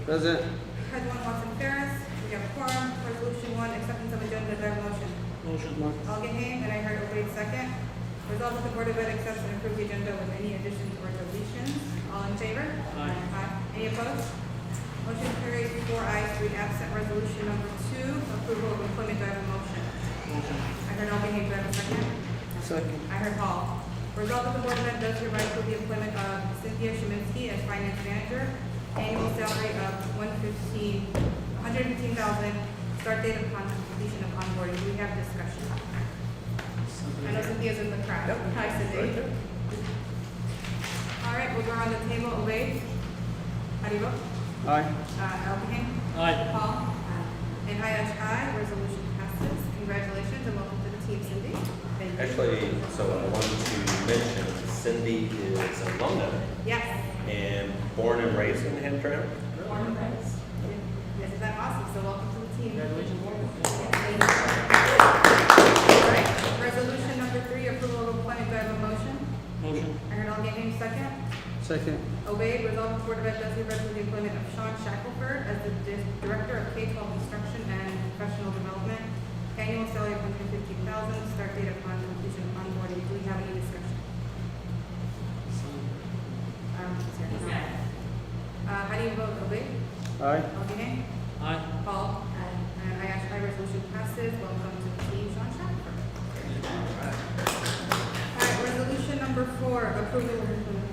Present. President Watson Ferris, we have quorum. Resolution 1, acceptance of agenda, do I have a motion? Motion. Algenhain, and I heard Obey second. Resolved that the Board of Ed accepts and approves the agenda with any additions or deletions. All in favor? Aye. Any opposed? Motion carries 4 ayes, 3 absent. Resolution number 2, approval of employment, do I have a motion? Motion. I heard Algenhain, do I have a second? Second. I heard Hall. Resolved that the Board of Ed does hereby approve the employment of Cynthia Sheminsky as finance manager, annual salary of $115,000, start date upon completion of onboarding. Do we have discussion? I know Cynthia's in the crowd. Hi, Cindy. All right, we'll go around the table. Obey. How do you vote? Aye. Algenhain? Aye. Paul? And aye. Resolution passes. Congratulations and welcome to the team, Cindy. Thank you. Actually, so I wanted to mention Cindy is a alumna Yes. and born and raised in Hamtramck. Yes, is that awesome? So welcome to the team. Congratulations. Thank you. All right, resolution number 3, approval of appointment. Do I have a motion? Motion. I heard Algenhain second. Second. Obeyed. Resolved that the Board of Ed does hereby approve the employment of Sean Shackelford as the Director of K-12 Instruction and Professional Development. Annual salary of $115,000, start date upon completion of onboarding. Do we have any discussion? How do you vote? Obeyed? Aye. Algenhain? Aye. Paul? And I ask my resolution passes. Welcome to the team, Sean Shackelford. All right, resolution number 4, approval of employment.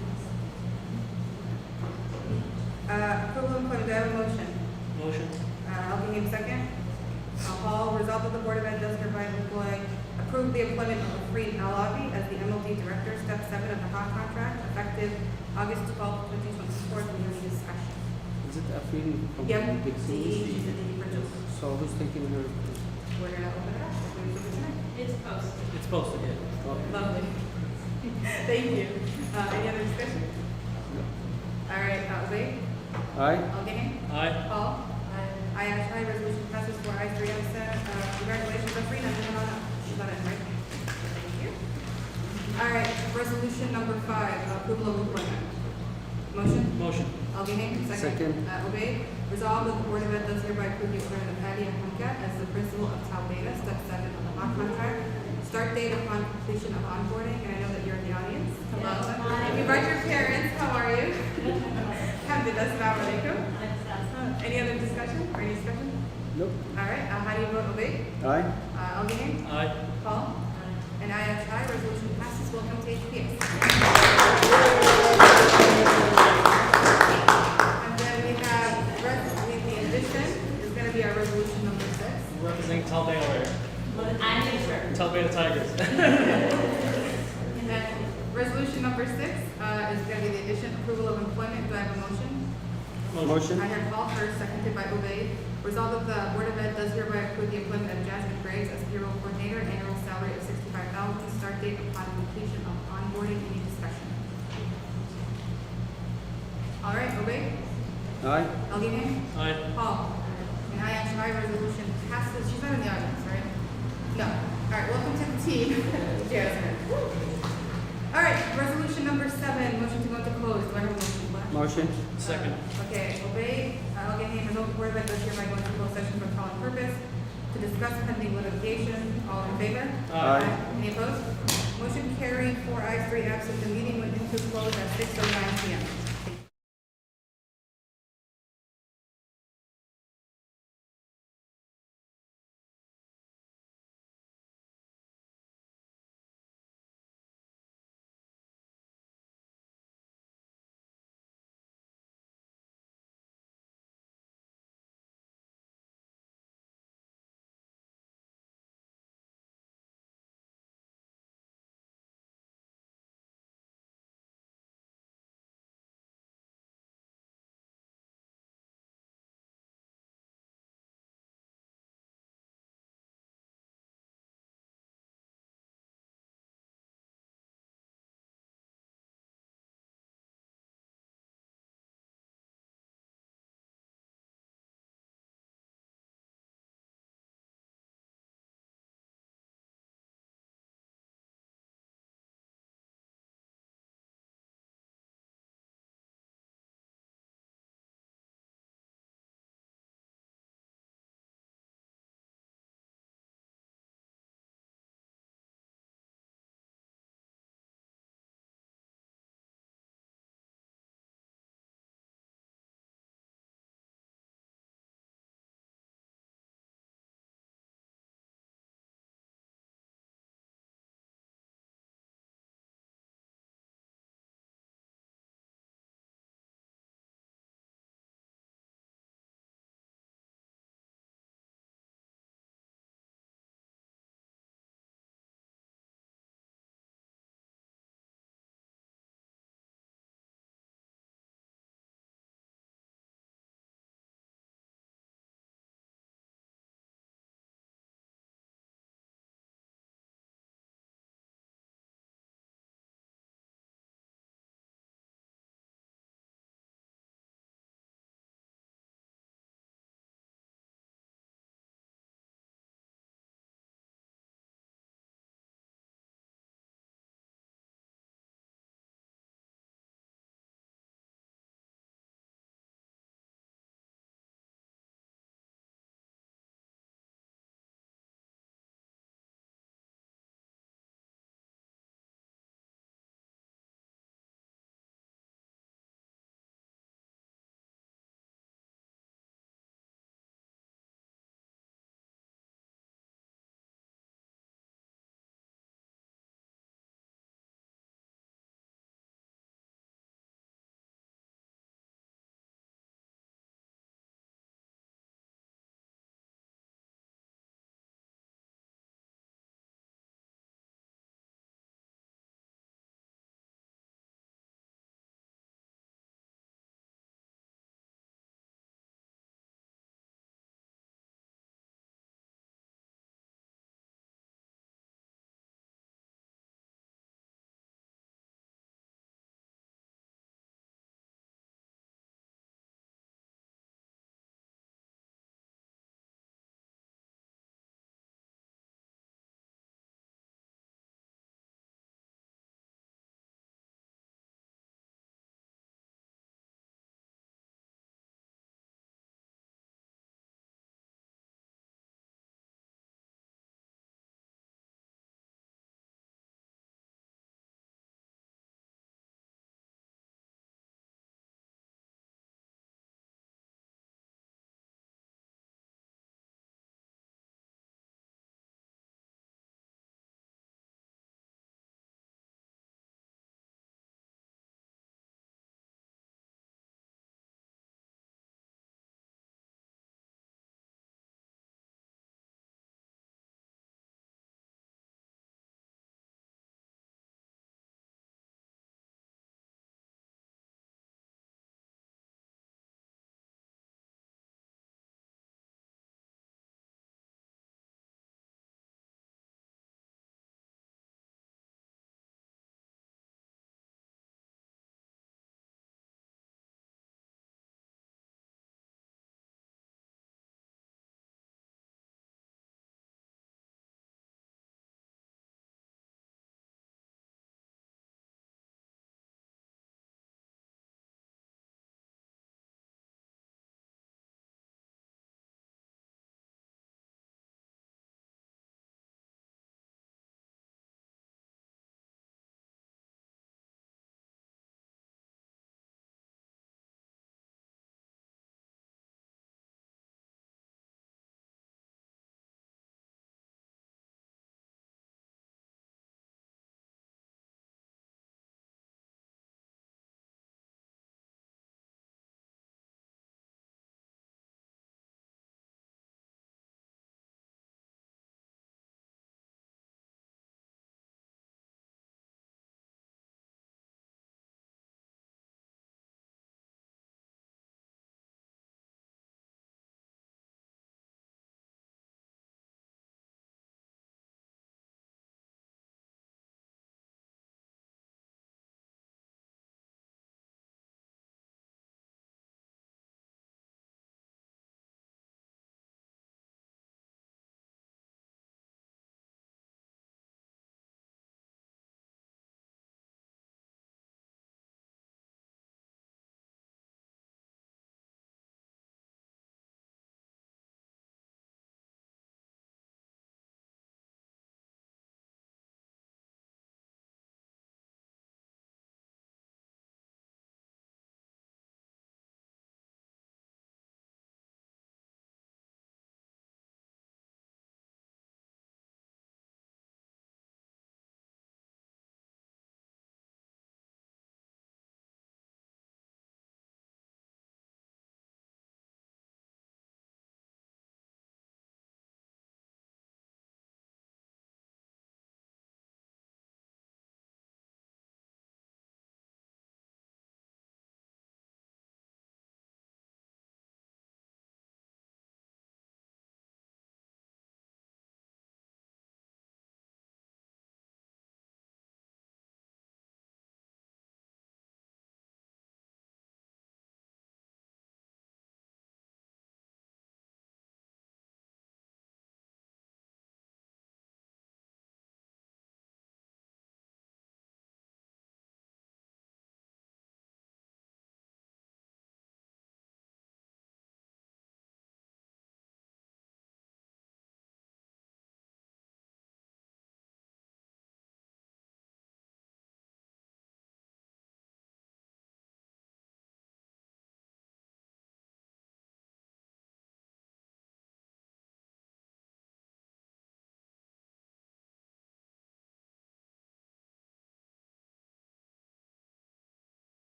Approval of employment, do I have a motion? Motion. Algenhain second. Hall, resolved that the Board of Ed does hereby approve the employment of Afreen Alavi as the MLD Director, Step 7 of the HOT contract, effective August 12, 2024. Do we have any discussion? Is it Afrin from Yep, Big the Cities? she's the principal. So who's taking her? We're gonna open it up. We're gonna do it tonight. It's posted. It's posted, yeah. Okay. Lovely. Thank you. Any other discussion? All right, Obey? Aye. Algenhain? Aye. Paul? I ask aye. Resolution passes 4 ayes, 3 absent. Congratulations, Afreen. I'm moving on up. She's on it, right? Thank you. All right, resolution number 5, approval of employment. Motion? Motion. Algenhain, Second. Obeyed. Resolved that the Board of Ed does hereby approve the employment of Hamtramck as the principal of Tau Beta, Step 7 of the HOT contract. Start date upon completion of onboarding, and I know that you're in the audience. Hello. Hi. You brought your parents. How are you? Hamdulillah, assalamu alaikum. Any other discussion or any discussion? Nope. All right, how do you vote? Obey? Aye. Algenhain? Aye. Paul? And I ask aye. Resolution passes. Welcome to HPS. And then we have the addition is going to be our resolution number 6. Representing Tal Baylor. I'm in sure. Tal Beta Tigers. And then resolution number 6 is going to be the addition, approval of employment. Do I have a motion? Motion. I heard Paul first, seconded by Obey. Resolved that the Board of Ed does hereby approve the employment of Jasmine Graves as payroll coordinator, annual salary of $65,000, start date upon completion of onboarding. Any discussion? All right, Obey. Aye. Algenhain. Aye. Paul. And I ask aye. Resolution passes. She's not in the audience, right? No. All right, welcome to the team. Jasmine. All right, resolution number 7, motion to go into close. Do I have a motion? Motion. Second. Okay, Obey. Algenhain, resolved the Board of Ed does hereby go into closed session for the following purpose: to discuss pending litigation. All in favor? Aye. Any opposed? Motion carried, 4 ayes, 3 absent. The meeting went into close at 6:09 p.m.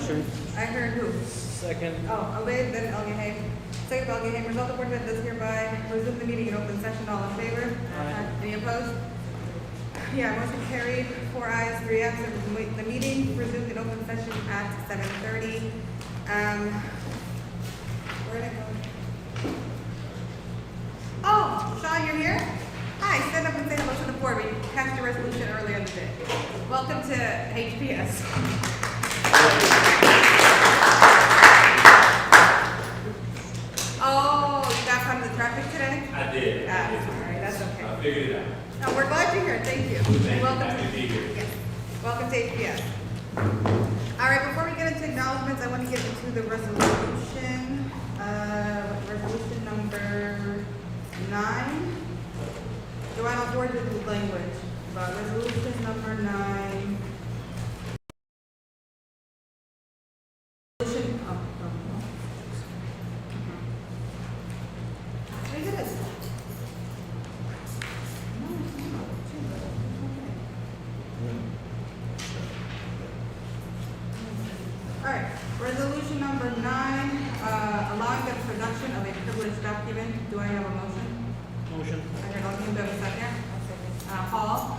Motion. I heard who? Second. Oh, Obey, then Elgin. Second by Elgin. Result, the Board of Ed does hereby resume the meeting in open session. All in favor? Aye. Any opposed? Yeah, motion carried, 4 ayes, 3 absent. The meeting resumed in open session at 7:30. Where'd I go? Oh, Sean, you're here? Hi, stand up and say hello to the board. We passed your resolution earlier in the day. Welcome to HPS. Oh, you got caught in the traffic today? I did. Ah, all right, that's okay. I figured it out. No, we're glad you're here. Thank you. Thank you. Welcome Happy to be here. Yes. Welcome to HPS. All right, before we get into acknowledgements, I want to get into the resolution. Resolution number 9. Joanne, I'll forward you the language. Resolution number 9. Resolution. Where is it? All right, resolution number 9, allowing the production of a privileged document. Do I have a motion? Motion. I heard Elgin, do I have a second? Paul?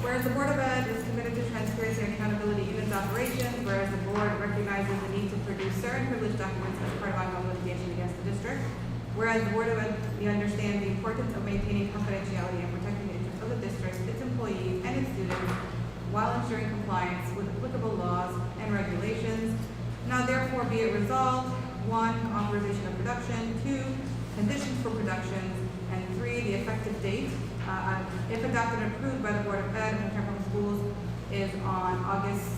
Whereas the Board of Ed is committed to transparency and accountability in its operations, whereas the board recognizes the need to produce certain privileged documents as part of ongoing litigation against the district, whereas the Board of Ed understands the importance of maintaining confidentiality and protecting the interests of the district, its employees, and its students, while ensuring compliance with applicable laws and regulations. Now therefore be it resolved, 1, authorization of production, 2, conditions for production, and 3, the effective date, if adopted and approved by the Board of Ed and Hamtramck Schools, is on August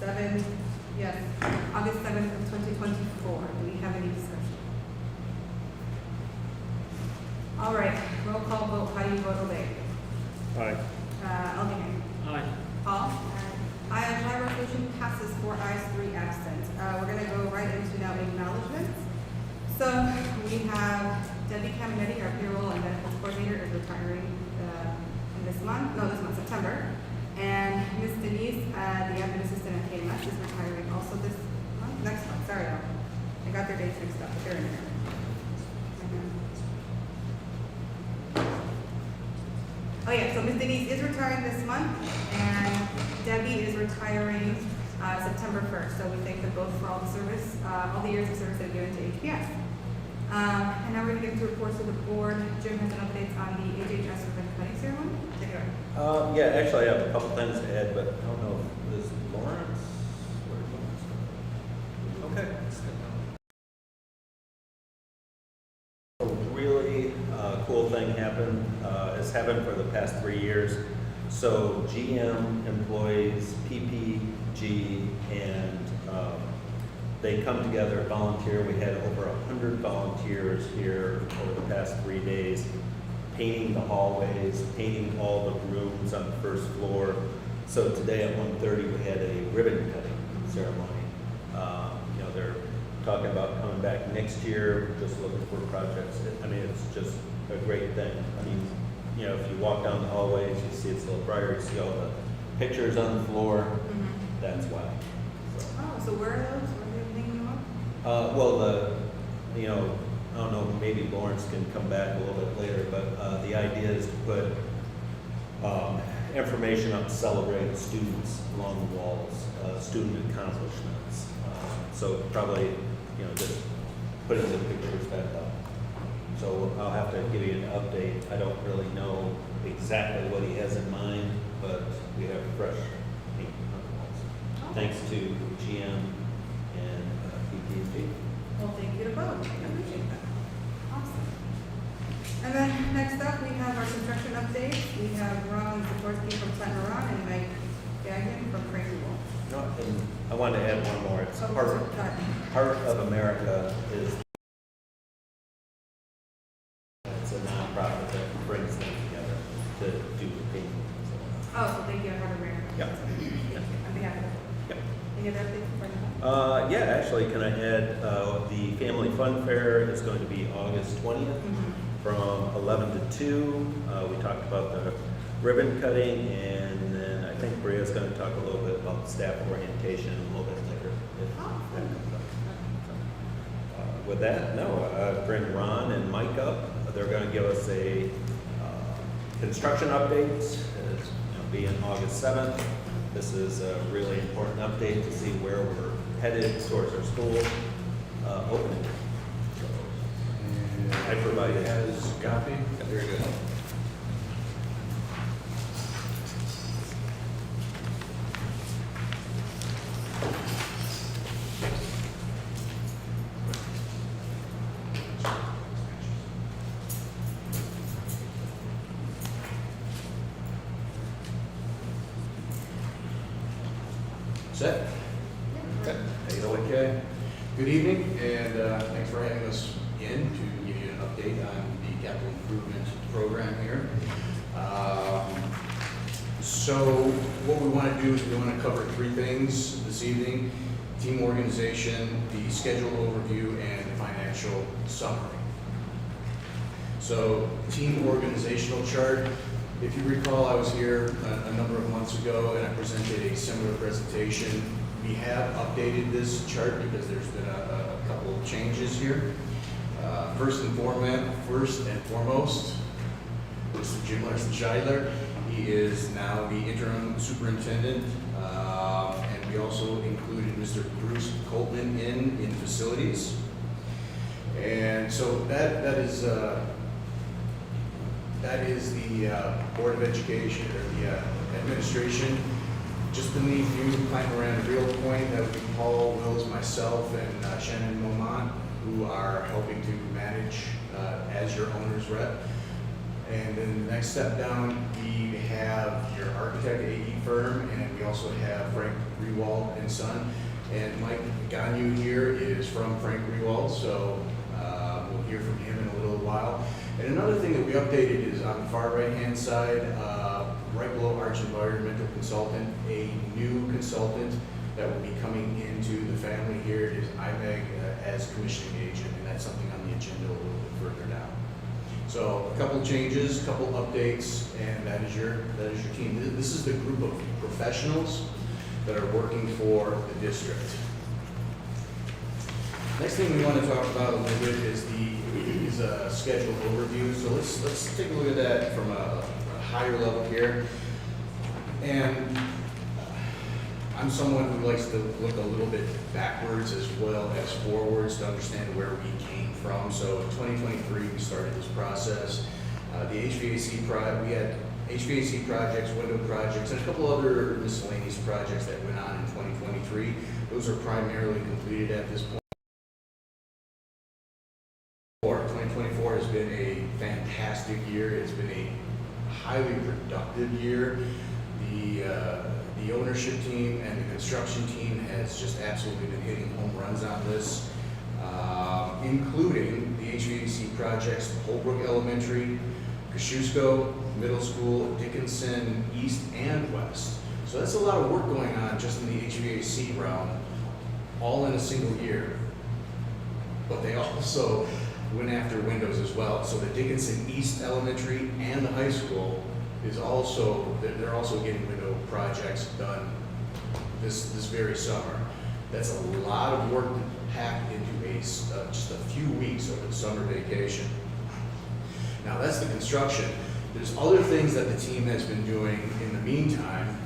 7th, yes, August 7th of 2024. Do we have any discussion? All right, roll call vote. How do you vote, Obey? Aye. Elgin. Aye. Paul? Aye, resolution passes 4 ayes, 3 absent. We're gonna go right into now acknowledgements. So we have Debbie Caminetti, our payroll and benefits coordinator, is retiring this month, September. And Ms. Denise, the admin assistant at KMS, is retiring also this month, next month, sorry, I got their dates mixed up, but they're in there. Oh yeah, so Ms. Denise is retiring this month, and Debbie is retiring September 1st. So we thank them both for all the service, all the years of service they've given to HPS. And now we're going to get into reports of the board. Jim has an update on the HHS ribbon cutting ceremony. Take it away. Yeah, actually, I have a couple things to add, but I don't know if this Lawrence. Where's Lawrence? Okay. A really cool thing happened. It's happened for the past 3 years. So GM employees, PPG, and they come together, volunteer. We had over 100 volunteers here over the past 3 days, painting the hallways, painting all the rooms on the first floor. So today at 1:30 we had a ribbon cutting ceremony. They're talking about coming back next year, just looking for projects. I mean, it's just a great thing. I mean, if you walk down the hallways, you see it's a little brighter, you see all the pictures on the floor. Mm-hmm. That's why. So. Oh, so where are those? Where are they hanging them up? I don't know, maybe Lawrence can come back a little bit later, but the idea is to put information up to celebrate students along the walls, student accomplishments. So probably, just putting the pictures back up. So I'll have to give you an update. I don't really know exactly what he has in mind, but we have fresh paint on the walls. Oh. Thanks to GM and PPG. Well, thank you to both. I appreciate that. Awesome. And then next up, we have our construction update. We have Ron Zatorsky from Plant Moran and Mike Gagnon from Crazy Wolf. And I want to add one more. It's Heart of America is it's a nonprofit that brings them together to do the painting. Oh, so thank you, Heart of America. Yeah. Thank you. On behalf of them. Yeah. Any other updates before you go? Yeah, actually, can I add the Family Fun Fair is going to be August 20th from 11 to 2. We talked about the ribbon cutting, and then I think Bria's going to talk a little bit about staff orientation a little bit later if that comes up. With that, bring Ron and Mike up. They're going to give us a construction update. It's being August 7th. This is a really important update to see where we're headed towards our school opening. So, everybody has a copy. Very good. Set? Okay. Okay. Good evening, and thanks for having us in to give you an update on the capital improvement program here. So what we want to do is we want to cover three things this evening: team organization, the schedule overview, and financial summary. So team organizational chart. If you recall, I was here a number of months ago and I presented a similar presentation. We have updated this chart because there's been a couple of changes here. First and foremost, Mr. Jim Larson-Scheidler. He is now the interim superintendent, and we also included Mr. Bruce Coltman in facilities. And so that is the Board of Education, or the administration. Just beneath you, climbing around Real Point, that would be Paul Wills, myself, and Shannon Momont, who are helping to manage as your owner's rep. And then the next step down, we have your architect AE firm, and we also have Frank Rewald and Son. And Mike Gagnon here is from Frank Rewald, so we'll hear from him in a little while. And another thing that we updated is on the far right-hand side, right below Arch Environmental Consultant, a new consultant that will be coming into the family here is IMEG as commissioning agent, and that's something on the agenda a little bit further down. So a couple changes, a couple updates, and that is your team. This is the group of professionals that are working for the district. Next thing we want to talk about a little bit is the schedule overview. So let's take a look at that from a higher level here. And I'm someone who likes to look a little bit backwards as well as forwards to understand where we came from. So in 2023, we started this process. The we had HVAC projects, window projects, and a couple other miscellaneous projects that went on in 2023. Those are primarily completed at this point. 2024 has been a fantastic year. It's been a highly productive year. The ownership team and the construction team has just absolutely been hitting home runs on this, including the HVAC projects, Holbrook Elementary, Kosciuszko Middle School, Dickinson East and West. So that's a lot of work going on just in the HVAC realm, all in a single year. But they also went after windows as well. So the Dickinson East Elementary and the high school is also, they're also getting window projects done this very summer. That's a lot of work packed into just a few weeks over the summer vacation. Now that's the construction. There's other things that the team has been doing in the meantime.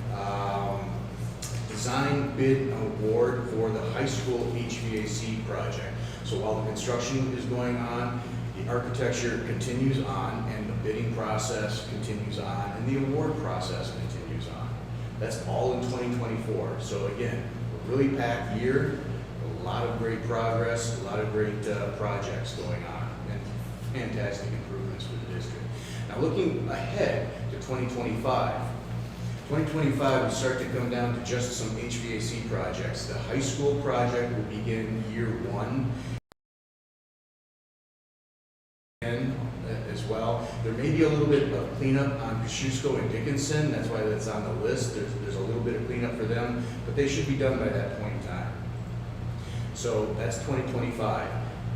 Design bid award for the high school HVAC project. So while the construction is going on, the architecture continues on, and the bidding process continues on, and the award process continues on. That's all in 2024. So again, a really packed year, a lot of great progress, a lot of great projects going on, and fantastic improvements for the district. Now looking ahead to 2025, we start to come down to just some HVAC projects. The high school project will begin year one. As well. There may be a little bit of cleanup on Kosciuszko and Dickinson. That's why that's on the list. There's a little bit of cleanup for them, but they should be done by that point in time. So that's 2025.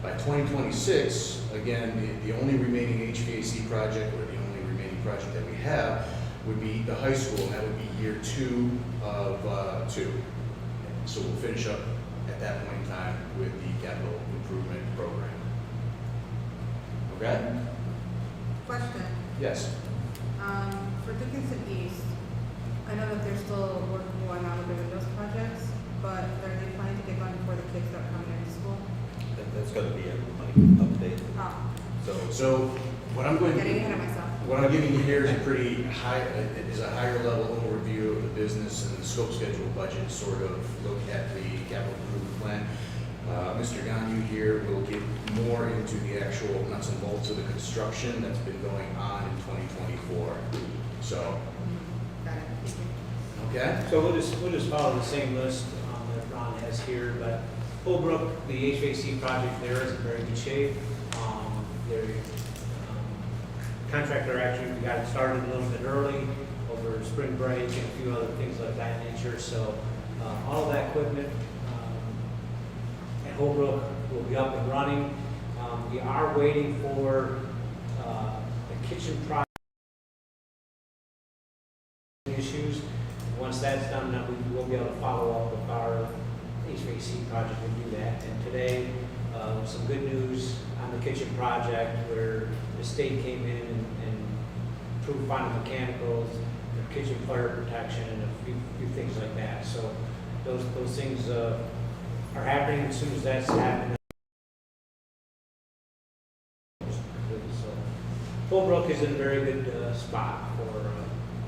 By 2026, again, the only remaining HVAC project, or the only remaining project that we have, would be the high school, and that would be year two of two. So we'll finish up at that point in time with the capital improvement program. Okay? Question, Yes. for Dickinson East, I know that there's still work going on with the windows projects, but are they planning to get going before the kids start coming into school? That's gonna be a money update, Oh, So what I'm going to getting ahead of myself. What I'm giving you here is a pretty high, is a higher level overview of the business and the scope schedule budget, sort of look at the capital improvement plan. Mr. Ganyu here will get more into the actual nuts and bolts of the construction that's been going on in 2024. So, Got it, thank you. okay? So we'll just follow the same list that Ron has here, but Holbrook, the HVAC project there is in very good shape. Their contractor actually, we got it started a little bit early over spring break and a few other things like that nature. So all of that equipment at Holbrook will be up and running. We are waiting for the kitchen project issues. Once that's done, then we will be able to follow up with our HVAC project and do that. And today, some good news on the kitchen project where the state came in and approved final mechanicals, the kitchen fire protection, and a few things like that. So those things are happening. As soon as that's happening, so Holbrook is in a very good spot for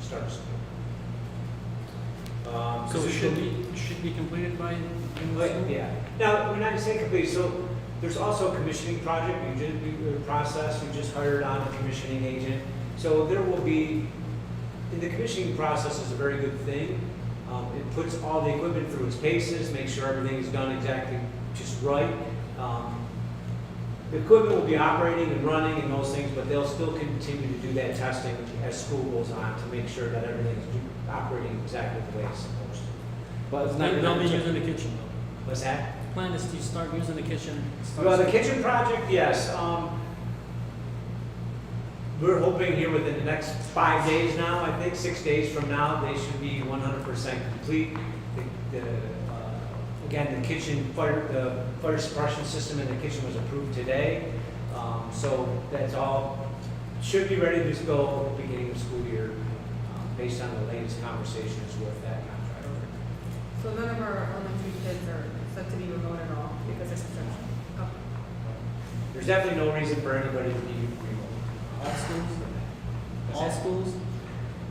start school. So it should be completed by in the school? Yeah. Now, when I say complete, so there's also a commissioning project we process. We just hired on a commissioning agent. So there will be, in the commissioning process is a very good thing. It puts all the equipment through its paces, makes sure everything is done exactly just right. The equipment will be operating and running and those things, but they'll still continue to do that testing as school goes on to make sure that everything is operating exactly the way it's supposed to. But it's not, they'll be using the kitchen though. What's that? Plan is to start using the kitchen. Well, the kitchen project, yes. We're hoping here within the next 5 days now, I think 6 days from now, they should be 100% complete. Again, the kitchen the fire suppression system in the kitchen was approved today. So that's all, should be ready to go at the beginning of the school year, based on the latest conversations with that contractor. So none of our elementary kids are set to be remote at all because of construction? Oh, There's definitely no reason for anybody to be remote. All schools? What's All that? schools?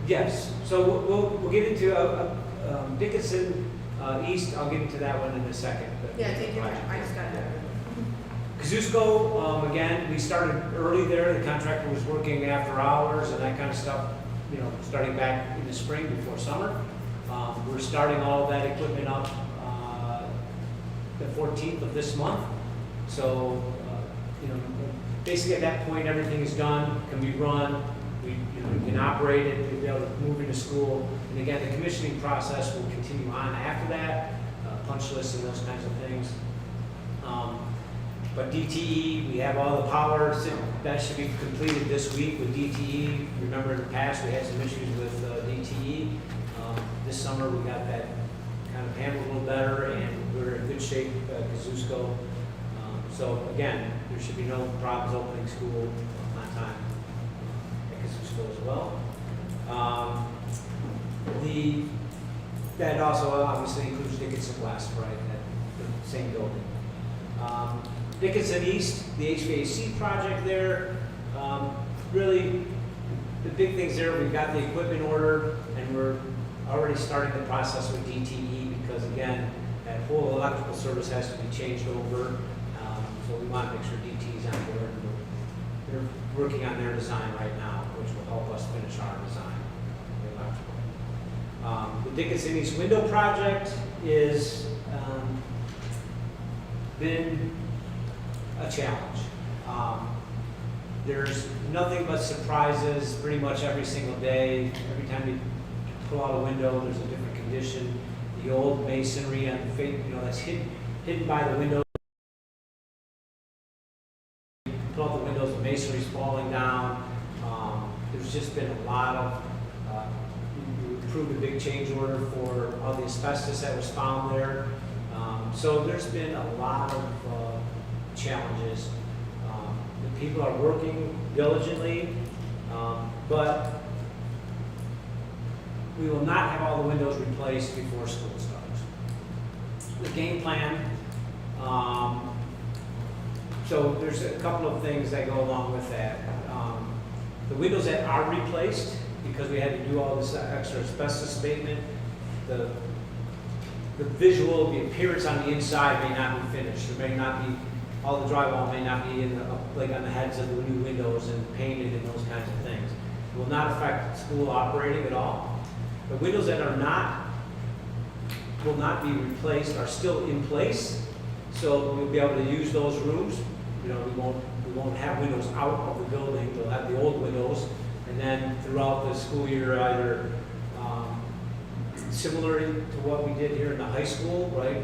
Yes, so we'll get into Dickinson East, I'll get into that one in a second. yeah, take your time, I just got that. Kazusko, again, we started early there, the contractor was working after hours and that kind of stuff, starting back in the spring before summer. We're starting all that equipment up the 14th of this month. So, basically at that point, everything is done, can be run, we can operate it, we'll be able to move into school. And again, the commissioning process will continue on after that, punch lists and those kinds of things. But DTE, we have all the power, that should be completed this week with DTE. Remember in the past, we had some issues with DTE. This summer, we got that kind of handled a little better, and we're in good shape at Kazusko. So again, there should be no problems opening school on time at Kazusko as well. That also obviously includes Dickinson West, right, at the same building. Dickinson East, the HVAC project there, really the big things there, we've got the equipment ordered and we're already starting the process with DTE because again, that whole electrical service has to be changed over. So we want to make sure DTE is on board. They're working on their design right now, which will help us finish our design of the electrical. The Dickinson East window project is been a challenge. There's nothing but surprises pretty much every single day. Every time you pull out a window, there's a different condition. The old masonry on the face, that's hidden by the window. Pull out the windows, the masonry's falling down. There's just been a lot of, we approved a big change order for all the asbestos that was found there. So there's been a lot of challenges. The people are working diligently, but we will not have all the windows replaced before school starts. The game plan, so there's a couple of things that go along with that. The windows that are replaced, because we had to do all this extra asbestos abatement, the visual, the appearance on the inside may not be finished. There may not be, all the drywall may not be in the, like on the heads of the new windows and painted and those kinds of things. It will not affect school operating at all. The windows that are not, will not be replaced are still in place, so we'll be able to use those rooms. You know, we won't have windows out of the building. We'll have the old windows, and then throughout the school year, either similar to what we did here in the high school, right?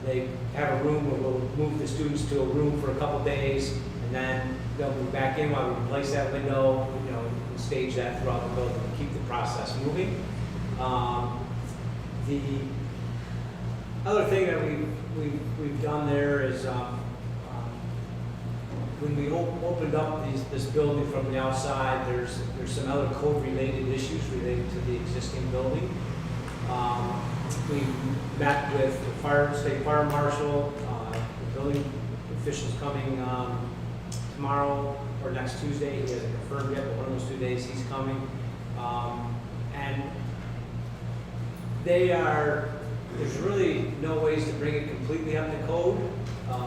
They have a room where we'll move the students to a room for a couple days, and then they'll move back in while we replace that window, you know, and stage that throughout the building to keep the process moving. The other thing that we've done there is when we opened up this building from the outside, there's some other code-related issues related to the existing building. We met with the state fire marshal, the building officials coming tomorrow or next Tuesday. He hasn't confirmed yet, but one of those 2 days he's coming. And there's really no ways to bring it completely up to code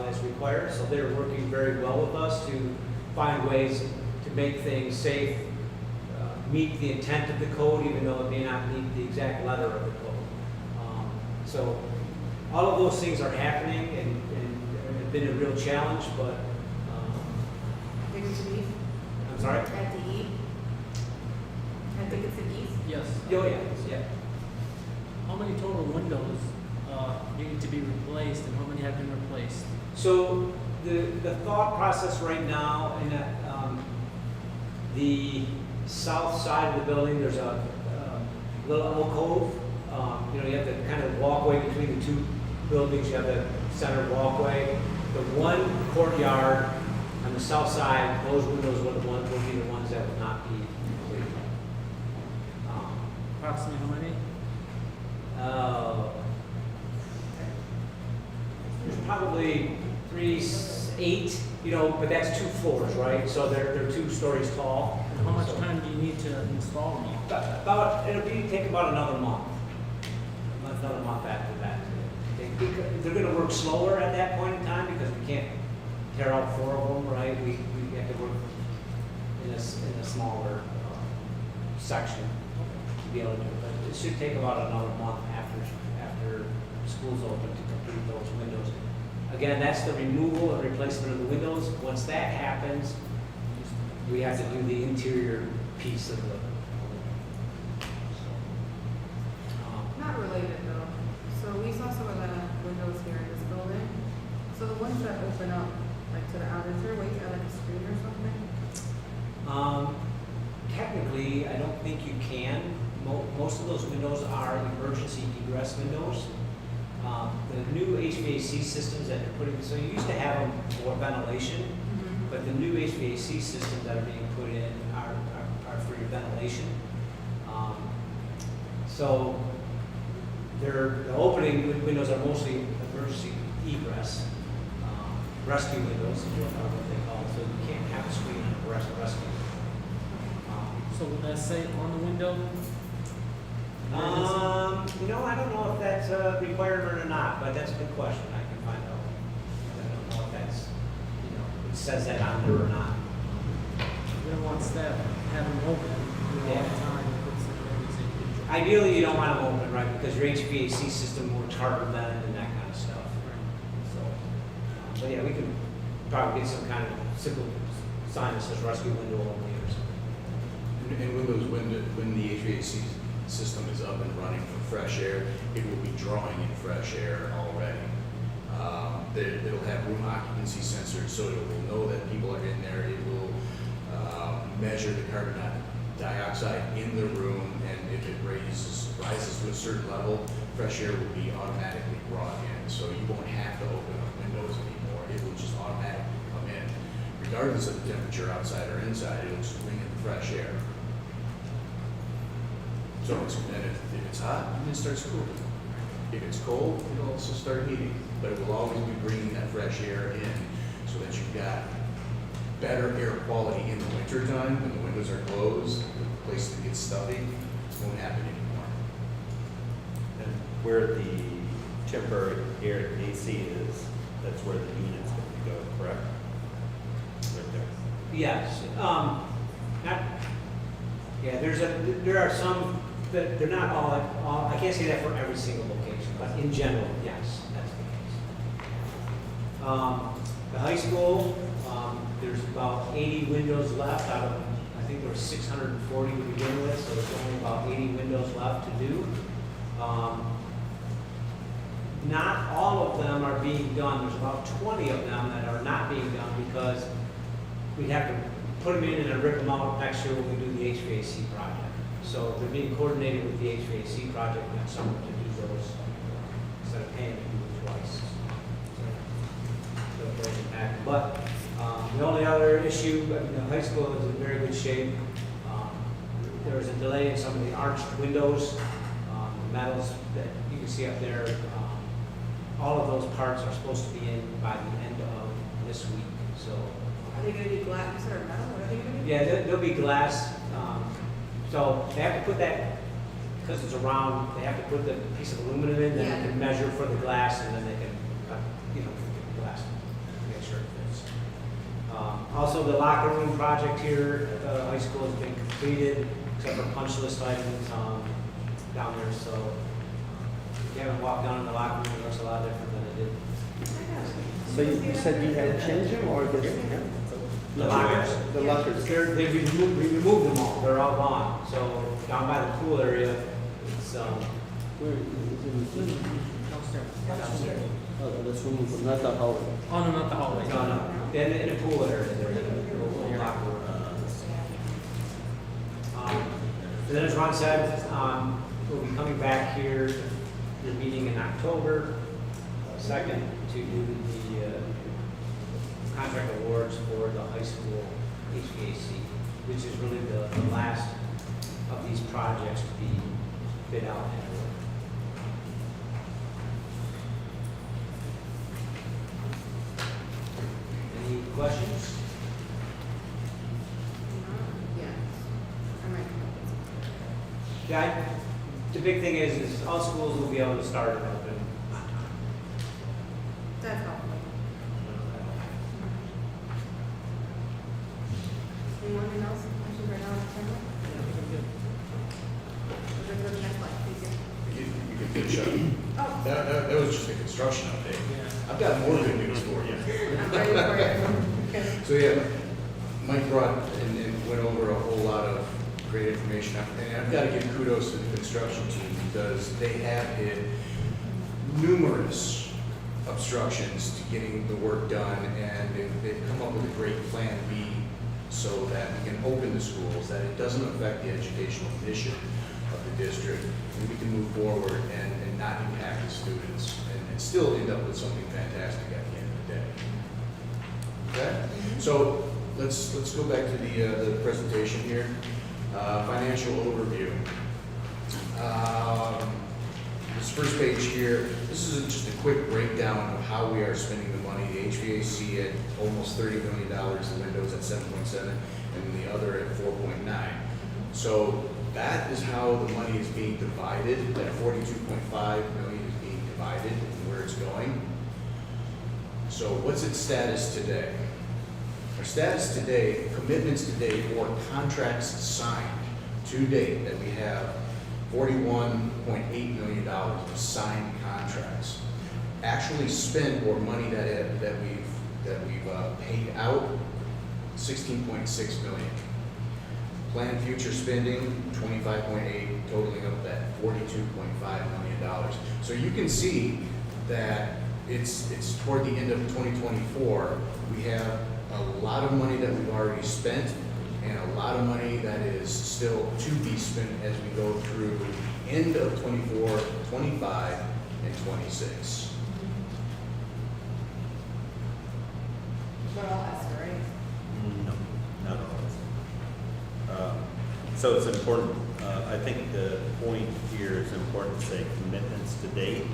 as required, so they're working very well with us to find ways to make things safe, meet the intent of the code, even though it may not meet the exact letter of the code. So all of those things are happening and have been a real challenge, but Dickinson East, I'm sorry? at the E, at Dickinson East. Yes. Oh, yeah, yeah. How many total windows need to be replaced, and how many have been replaced? So the thought process right now, in that the south side of the building, there's a little alcove. You know, you have the kind of walkway between the two buildings. You have the center walkway. The one courtyard on the south side, those windows will be the ones that would not be completed. Approximately how many? There's probably 8, you know, but that's 2 floors, right? So they're 2 stories tall. And how much So time do you need to install them? take about another month. Another month after that. They're going to work slower at that point in time because we can't tear out 4 of them, right? We have to work in a smaller section to be able to do it. But it should take about another month after school's open to complete those windows. Again, that's the removal and replacement of the windows. Once that happens, we have to do the interior piece of the building. Not related though. So we saw some of the windows here in this building. So the ones that open up, like to the outer, is there a way to add like a screen or something? Technically, I don't think you can. Most of those windows are emergency egress windows. The new HVAC systems that they're putting, so you used to have them for ventilation, but the new HVAC systems that are being put in are for your ventilation. So the opening windows are mostly emergency egress, rescue windows, is what they call it. So you can't have a screen on a rescue. So will that say on the window? You know, I don't know if that's a requirement or not, but that's a good question. I can find out. I don't know if that's, you know, it says that on there or not. We don't want staff having them open, you know, all the time. If it's an emergency. Ideally, you don't want them open, right? Because your HVAC system works harder than and that kind of stuff. So, but yeah, we can probably get some kind of simple sign that says rescue window only or something. And when the HVAC system is up and running for fresh air, it will be drawing in fresh air already. It'll have room occupancy sensors, so it will know that people are in there. It will measure the carbon dioxide in the room, and if it rises to a certain level, fresh air will be automatically brought in. So you won't have to open up windows anymore. It will just automatically come in. Regardless of the temperature outside or inside, it'll just bring in the fresh air. So if it's hot, then it starts cooling. If it's cold, it'll also start heating. But it will always be bringing that fresh air in so that you've got better air quality in the winter time when the windows are closed, the place that gets stuffy, it won't happen anymore. And where the temporary air AC is, that's where the unit's going to go, correct? Right there. Yes, not, yeah, there are some, that they're not all, I can't say that for every single location, but in general, yes, that's the case. The high school, there's about 80 windows left out of, I think there were 640 to begin with, so there's only about 80 windows left to do. Not all of them are being done. There's about 20 of them that are not being done because we have to put them in and then rip them out next year when we do the HVAC project. So they're being coordinated with the HVAC project next summer to do those instead of paying to do it twice. So it doesn't matter. But the only other issue, the high school is in very good shape. There was a delay in some of the arched windows, the metals that you can see up there. All of those parts are supposed to be in by the end of this week. So Are they gonna do glass or metal? What are they gonna do? yeah, there'll be glass. So they have to put that, because it's around, they have to put the piece of aluminum in, then Yeah. they can measure for the glass, and then they can, the glass, make sure it fits. Also, the locker room project here at the high school has been completed, except for punch list items down there. So if you haven't walked down in the locker room, it looks a lot different than it did. So you said you had changed them or just? The lockers. The lockers. They removed them all, they're all gone. So down by the pool area, it's, Where is it? Downstairs. Oh, the swimming pool, not the hallway. Oh, no, not the hallway. no, in the pool area, there's a little locker room. Then as Ron said, we'll be coming back here, the meeting in October 2nd to do the contract awards for the high school HVAC, which is really the last of these projects to be bid out and awarded. Any questions? Yes. I might come up with something. Yeah, the big thing is all schools will be able to start and open on time. That's helpful. Anyone else? Questions right now on the table? We're gonna go to the next slide, please. You can finish up. Oh, That was just a construction update. Yeah. I've got more good news for you. I'm ready for it. Okay. So yeah, Mike brought and went over a whole lot of great information. And I've got to give kudos to the construction team because they have hit numerous obstructions to getting the work done, and they've come up with a great plan B so that we can open the schools, that it doesn't affect the educational mission of the district, and we can move forward and not impact the students and still end up with something fantastic at the end of the day. Okay, so let's go back to the presentation here. Financial overview. This first page here, this is just a quick breakdown of how we are spending the money. The HVAC at almost $30 million, the windows at 7.7, and the other at 4.9. So that is how the money is being divided. That 42.5 million is being divided and where it's going. So what's its status today? Our status today, commitments today, or contracts signed to date, that we have $41.8 million of signed contracts. Actually spent, or money that we've paid out, 16.6 million. Planned future spending, 25.8, totaling up that $42.5 million. So you can see that it's toward the end of 2024. We have a lot of money that we've already spent and a lot of money that is still to be spent as we go through end of 24, 25, and 26. What all Esther, right? No, not all. So it's important, I think the point here is important to say commitments to date.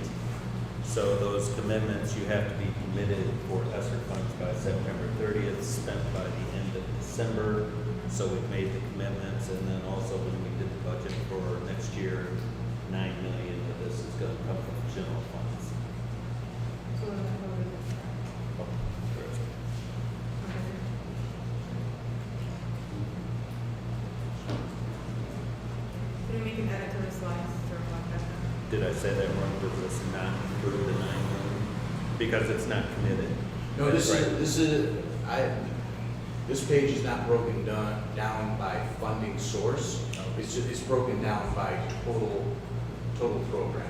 So those commitments, you have to be committed for ESSER funds by September 30th, spent by the end of December. So we've made the commitments, and then also when we did the budget for next year, 9 million of this is gonna come from general funds. So we're gonna go with this. Oh, where is it? Can we make an edit to the slides to reflect that? Did I say that wrong? Does this not include the 9 million? Because it's not committed. No, this Right. this page is not broken down by funding source. It's broken down by total program.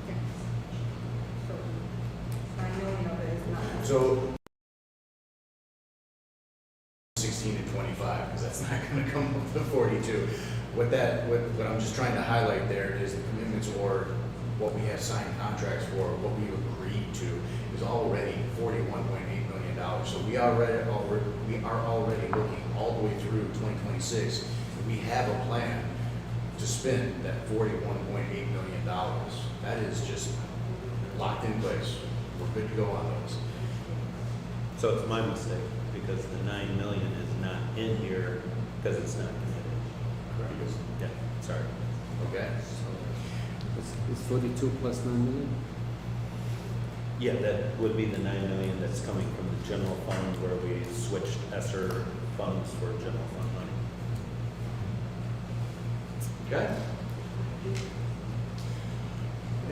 Okay. So, 9 million of it is not. So 16 and 25, because that's not going to come up to 42. What I'm just trying to highlight there is the commitments or what we have signed contracts for, what we agreed to is already $41.8 million. So we are already looking all the way through 2026. We have a plan to spend that $41.8 million. That is just locked in place. We're good to go on those. So it's my mistake, because the 9 million is not in here, because it's not committed. Correct. Yeah, sorry. Okay? It's 42 plus 9 million? Yeah, that would be the 9 million that's coming from the general fund where we switched ESSER funds for general fund money. Okay?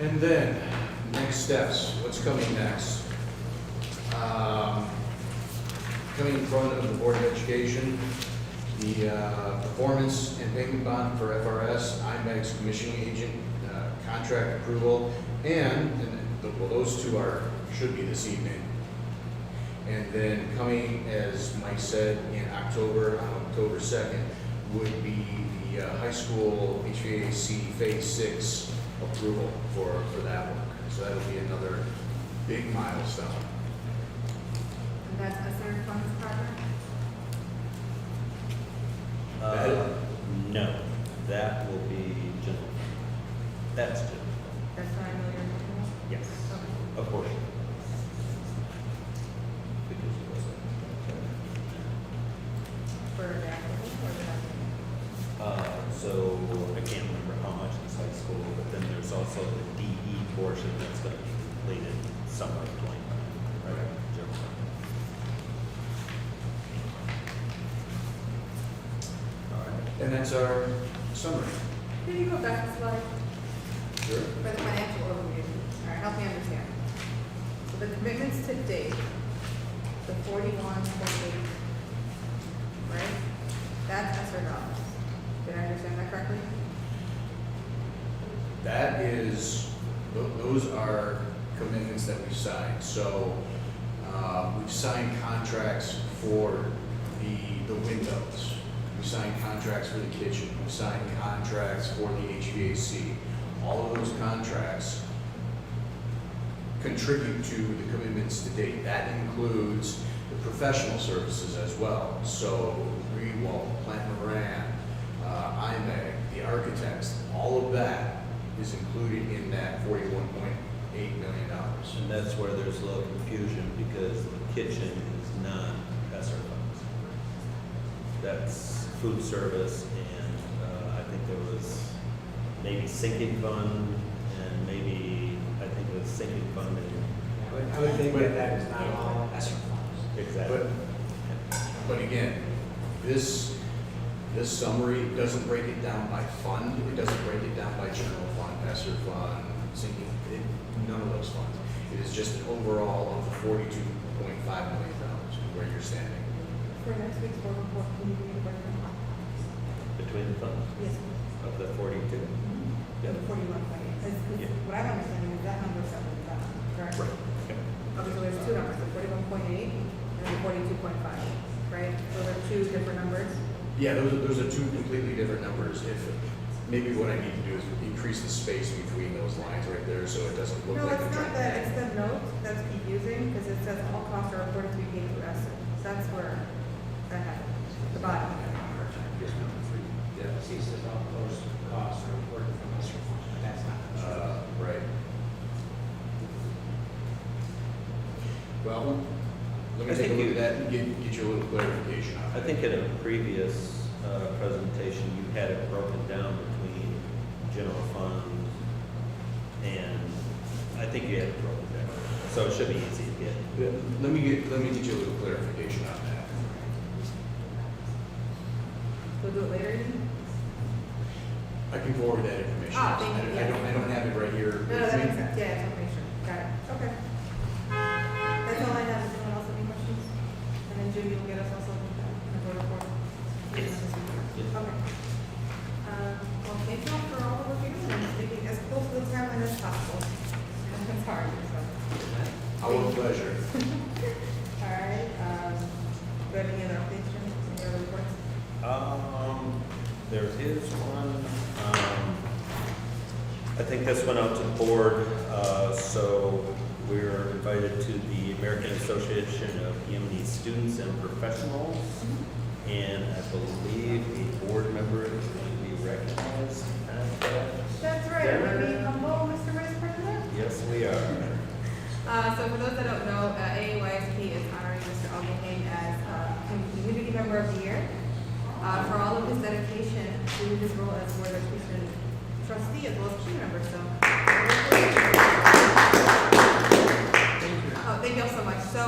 And then, next steps, what's coming next? Coming in front of the Board of Education, the performance and payment bond for FRS, IMEG's commissioning agent, contract approval, and well, those two should be this evening. And then coming, as Mike said, in October, on October 2nd, would be the high school HVAC Phase 6 approval for that work. So that'll be another big milestone. And that's ESSER funds project? No, that will be general. That's general. That's 9 million. Yes, Okay. a portion. For the application or the So I can't remember how much is high school, but then there's also the DE portion that's going to be completed somewhere in 20. Right. General fund. All right. And that's our summary. Can you go back a slide Sure. for the financial overview? All right, help me understand. So the commitments to date, the 41.8, right? That's ESSER dollars. Did I understand that correctly? That is, those are commitments that we've signed. So we've signed contracts for the windows. We've signed contracts for the kitchen. We've signed contracts for the HVAC. All of those contracts contribute to the commitments to date. That includes the professional services as well. So Greenwald, Plant Moran, IMEG, the architects, all of that is included in that $41.8 million. And that's where there's a little confusion because the kitchen is non-ESSER funds. That's food service and I think there was maybe sinking fund and maybe, I think it was sinking fund and. I would think that is not all ESSER funds. Exactly. But again, this summary doesn't break it down by fund, it doesn't break it down by general fund, ESSER fund, sinking, none of those funds. It is just an overall of the $42.5 million where you're standing. For next week's board report, can you give me a breakdown? Between the funds Yes. of the 42. The 41.8. Yeah. What I'm understanding is that number is separate, from that, correct? Right. Okay. Okay, so there's two numbers, the 41.8 and the 42.5, right? So they're two different numbers. Yeah, those are two completely different numbers. If maybe what I need to do is increase the space between those lines right there, so it doesn't look No, like I'm it's not trying that, to. it's the note that's confusing, because it says all costs are reported to be paid through ESER. So that's where that happens, the bottom. Yeah, see, it says all those costs are reported from us, that's not true. Right. Well, let me I take a think look at that and get you a little clarification on I it. think in a previous presentation, you had it broken down between general fund and, I think you had it broken down. So it should be easy to get. Let me get you a little clarification on that. We'll do it later, you think? I can forward that information. Ah, thank you, I don't have it right here. No, that makes sense, yeah, just make sure, got it, okay. That's all I have, does anyone else have any questions? And then Jimmy will get us also the board report. Yes. Okay. Well, thank you all for all the work you're doing, and making as close to the timeline as possible. It's hard, so. Our pleasure. All right, do you have any other updates, Jimmy, any other reports? There is one, I think this went out to the board, so we're invited to the American Association of EMD Students and Professionals, and I believe a board member is going to be recognized at that. That's right, are we being humble, Mr. Vice President? Yes, we are. So for those that don't know, AAYSP is honoring Mr. Algahane as Community Member of the Year for all of his dedication to his role as Board of Education trustee as well as community member. So, oh, thank you all so much. So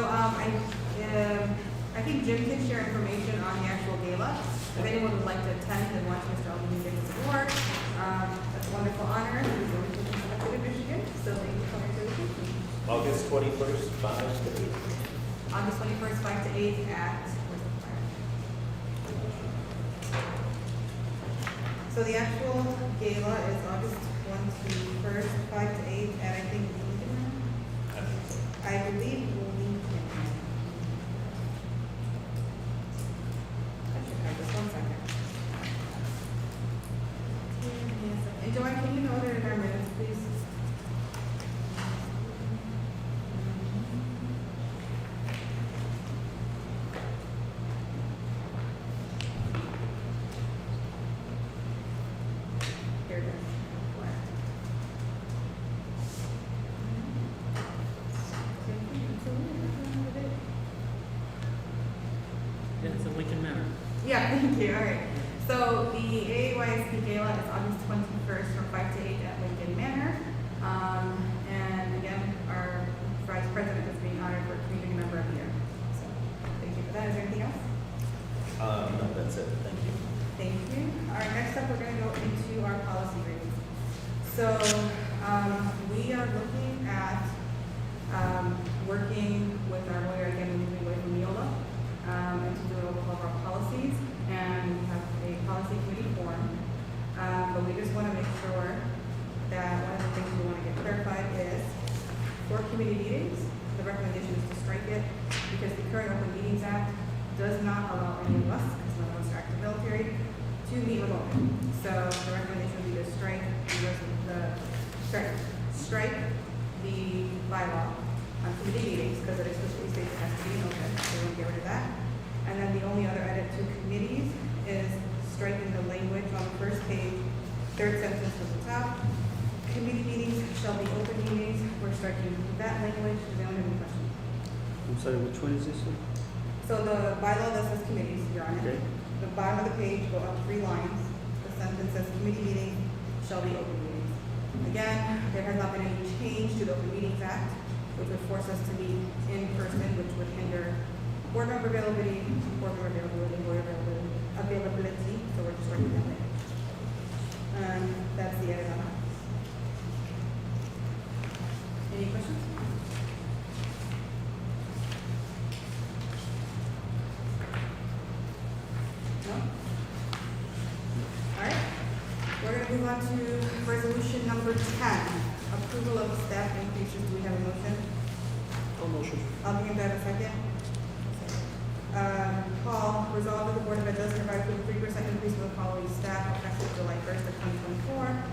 I think Jim can share information on the actual gala. If anyone would like to attend and watch Mr. Algahane get his award, that's a wonderful honor. He's always been selected in Michigan, so thank you for coming to the meeting. August 21st, 5 to 8. August 21st, 5 to 8 at, where's the flyer? So the actual gala is August 21st, 5 to 8 at, I think, Lincoln. I believe Lincoln. I should have this, 1 second. And Joanne, can you note it in our minutes, please? Here it is. Yeah, it's a Lincoln Manor. Yeah, thank you, all right. So the AAYSP Gala is August 21st from 5 to 8 at Lincoln Manor. And again, our Vice President is being honored for Community Member of the Year. So thank you for that. Is there anything else? No, that's it. Thank you. Thank you. All right, next up, we're going to go into our policy readings. So we are looking at working with our lawyer, again, moving away from Neola, and to do an overhaul of our policies. And we have a policy committee formed. But we just want to make sure that one of the things we want to get clarified is for committee meetings, the recommendation is to strike it because the current Open Meetings Act does not allow any of us, because none of us are active military, to meet remotely. So the recommendation would be to strike the bylaw on committee meetings because it explicitly states it has to be open. So we want to get rid of that. And then the only other edit to committees is striking the language on the first page, third sentence from the top. Committee meetings shall be open meetings. We're striking that language. Does anyone have any questions? I'm sorry, which one is this one? So the bylaw that says committees, you're on Okay. it. The bottom of the page, go up 3 lines. The sentence says committee meetings shall be open meetings. Again, there has not been any change to the Open Meetings Act, which would force us to meet in person, which would hinder board member availability, lawyer availability. So we're just working that language. That's the edit on that. Any questions? No? All right. We're going to move on to resolution number 10, approval of staff increases. Do we have a motion? Oh, motion. I'll give that a second. Paul, resolved that the Board of Ed does hereby approve a 3% increase for the following staff effective July 1st of 2024.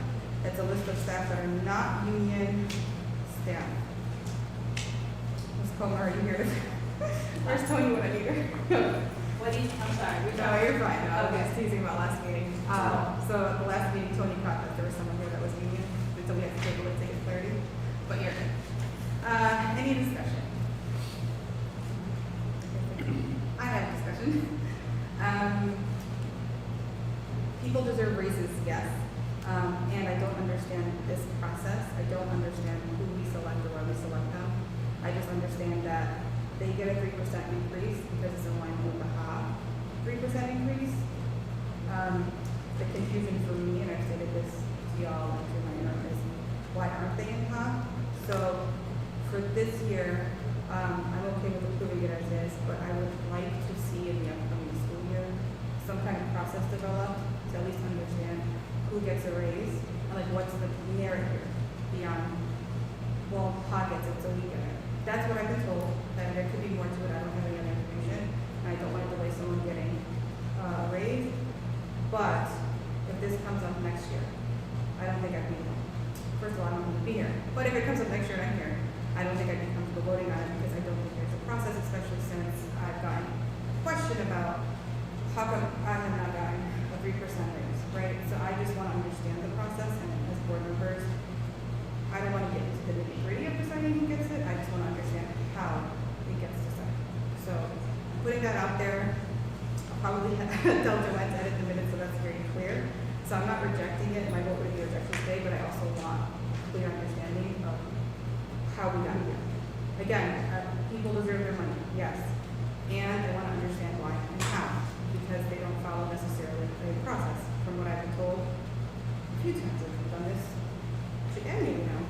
It's a list of staff that are not union staff. Ms. Comer, are you here to, where's Tony when I need her? What do you, I'm sorry. No, you're fine. No, I was Okay. just teasing about last meeting. So at the last meeting, Tony caught that there was someone here that was union, and so we had to take a look to get clarity. But you're good. Any discussion? I have discussion. People deserve raises, yes. And I don't understand this process. I don't understand who we select or why we select them. I just understand that they get a 3% increase because it's in line with the 3% increase. The confusion for me, and I've stated this to y'all and to my interim, is why aren't they in HOP? So for this year, I'm okay with approving it as is, but I would like to see in the upcoming school year some kind of process developed to at least understand who gets a raise, and like what's the merit here beyond, well, HOP gets it, so we get it. That's what I've been told, that there could be more to it. I don't have any other information, and I don't want to delay someone getting a raise. But if this comes up next year, I don't think I'd be, first of all, I don't want to be here. But if it comes up next year and I'm here, I don't think I'd be comfortable voting on it because I don't think there's a process, especially since I've gotten a question about how come I have not gotten a 3% raise, right? So I just want to understand the process, and as board members, I don't want to get into the nitty-gritty of deciding who gets it. I just want to understand how it gets decided. So putting that out there, I'll probably tell Joanne to edit the minutes so that's very clear. So I'm not rejecting it. My vote would be rejection today, but I also want clear understanding of how we got here. Again, people deserve their money, yes. And I want to understand why and how, because they don't follow necessarily a process. From what I've been told, a few times I've done this, should end maybe now,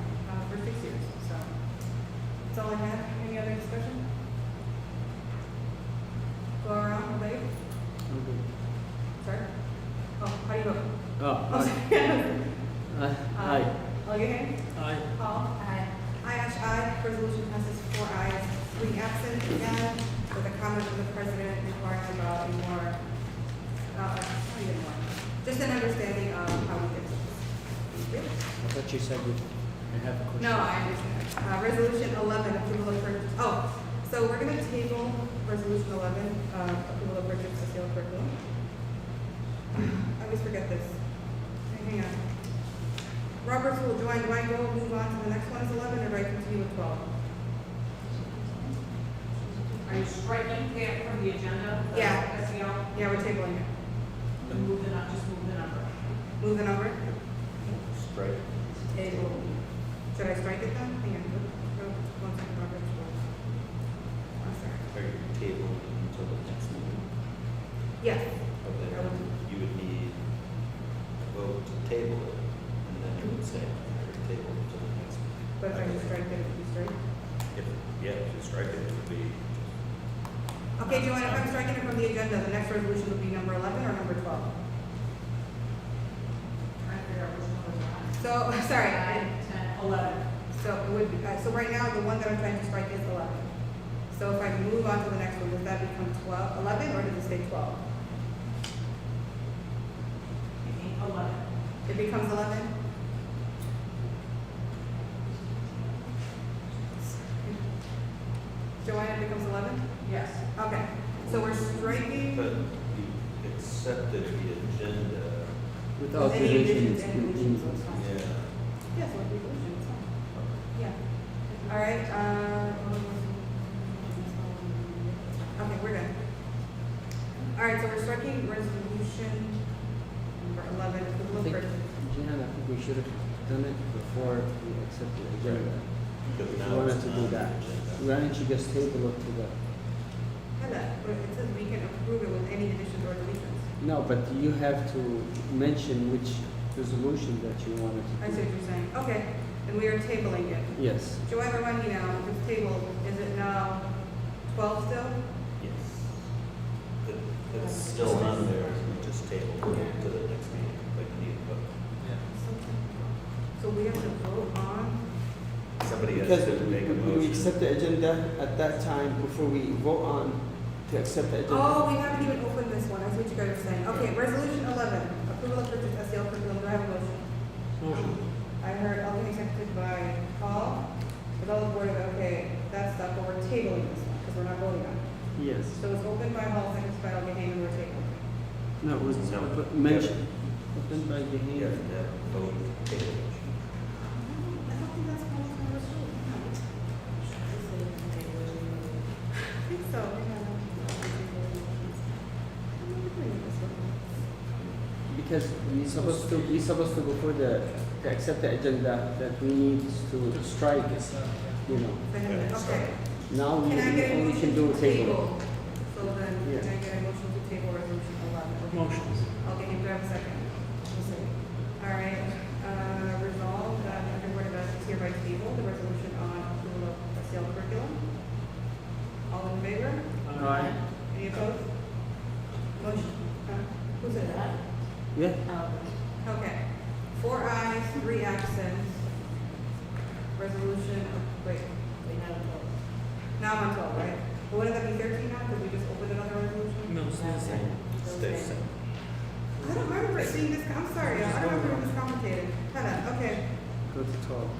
for 6 years. So that's all I have. Any other discussion? Go around, Dave? Sorry? Oh, how do you vote? Oh, sorry. aye. All your hand? Aye. Paul? Aye. Aye. Resolution passes 4 ayes, 3 absent. Again, with a comment of the president inquiring about a more, not even more, just an understanding of how we get to this. Thank you. I thought you said I have a question. No, I understand. Resolution 11, approval of purchase. Oh, so we're going to table resolution 11, approval of purchase of sale curriculum. I always forget this. Hang on. Robert's rule, do I go move on to the next one as 11, or do I continue with 12? Are you striking that from the agenda? Yeah. SEL? Yeah, we're tabling it. Just move the number. Move the number? Strike. Table. Should I strike it then? Hang on. One second, Robert's rule. I'm sorry. Are you table until the next meeting? Yes. Okay, I would- you would need a vote to table it, and then you would say, table until the next meeting. But if I just strike it, it would be straight? If you strike it, it would be. Okay, Joanne, if I'm striking it from the agenda, the next resolution would be number 11 or number 12? Trying to figure out which one was on. So, sorry. 9, 10, 11. So it would be, so right now, the one that I'm trying to strike is 11. So if I move on to the next one, does that become 11 or does it stay 12? I think 11. It becomes 11? Joanne, it becomes 11? Yes. Okay, so we're striking. But you accepted the agenda. With With any authorization, additions it's and deletions, so it's fine. Yeah. Yes, with resolution, it's fine. Yeah. All right, okay, we're good. All right, so we're striking resolution number 11, approval I of think, purchase. Jan, I think we should have done it before we accept the agenda. Because If you now wanted it's to on do the that. agenda. Why don't you just table it to the, Had that, but it says we can approve it with any additions or deletions. no, but you have to mention which resolution that you wanted I to see do. what you're saying. Okay, and we are tabling it. Yes. Joanne, remind me now, if it's tabled, is it now 12 still? Yes. It's still on there, we just table it to the next meeting, but you need to vote. So we have to vote on, Somebody has Because to make a we motion. accept the agenda at that time before we vote on to accept the agenda. Oh, we haven't even opened this one, that's what you guys are saying. Okay, resolution 11, approval of purchase SEL curriculum, do I have a motion? Motion. I heard Alderman seconded by Paul. With all the board of, okay, that's stuff, but we're tabling this one, because we're not voting on it. Yes. So it's opened by Hall, seconded by Alderman Hammond, we're tabling. No, it was No. mentioned. Opened by Yeah, Gehenna. that vote. I don't think that's Paul's resolution. No. I think so. Hang on. Because we're supposed to go for to accept the agenda that we need to strike, you know. Okay. Now we Can I get a only motion can do to a table. table? So then, Yeah. can I get a motion to table resolution 11? Motion. Okay, do I have a second? All right, resolved that every board of us is hereby table the resolution on approval of SEL curriculum. All in favor? Aye. Any opposed? Motion, who said that? Yeah. Okay, 4 ayes, 3 absents. Resolution, wait, now I'm on 12, right? But wouldn't that be 13 now, because we just opened another resolution? No, it's the same. Stay same. I don't remember seeing this, I'm sorry, I don't remember this complicated. Okay, Go to 12.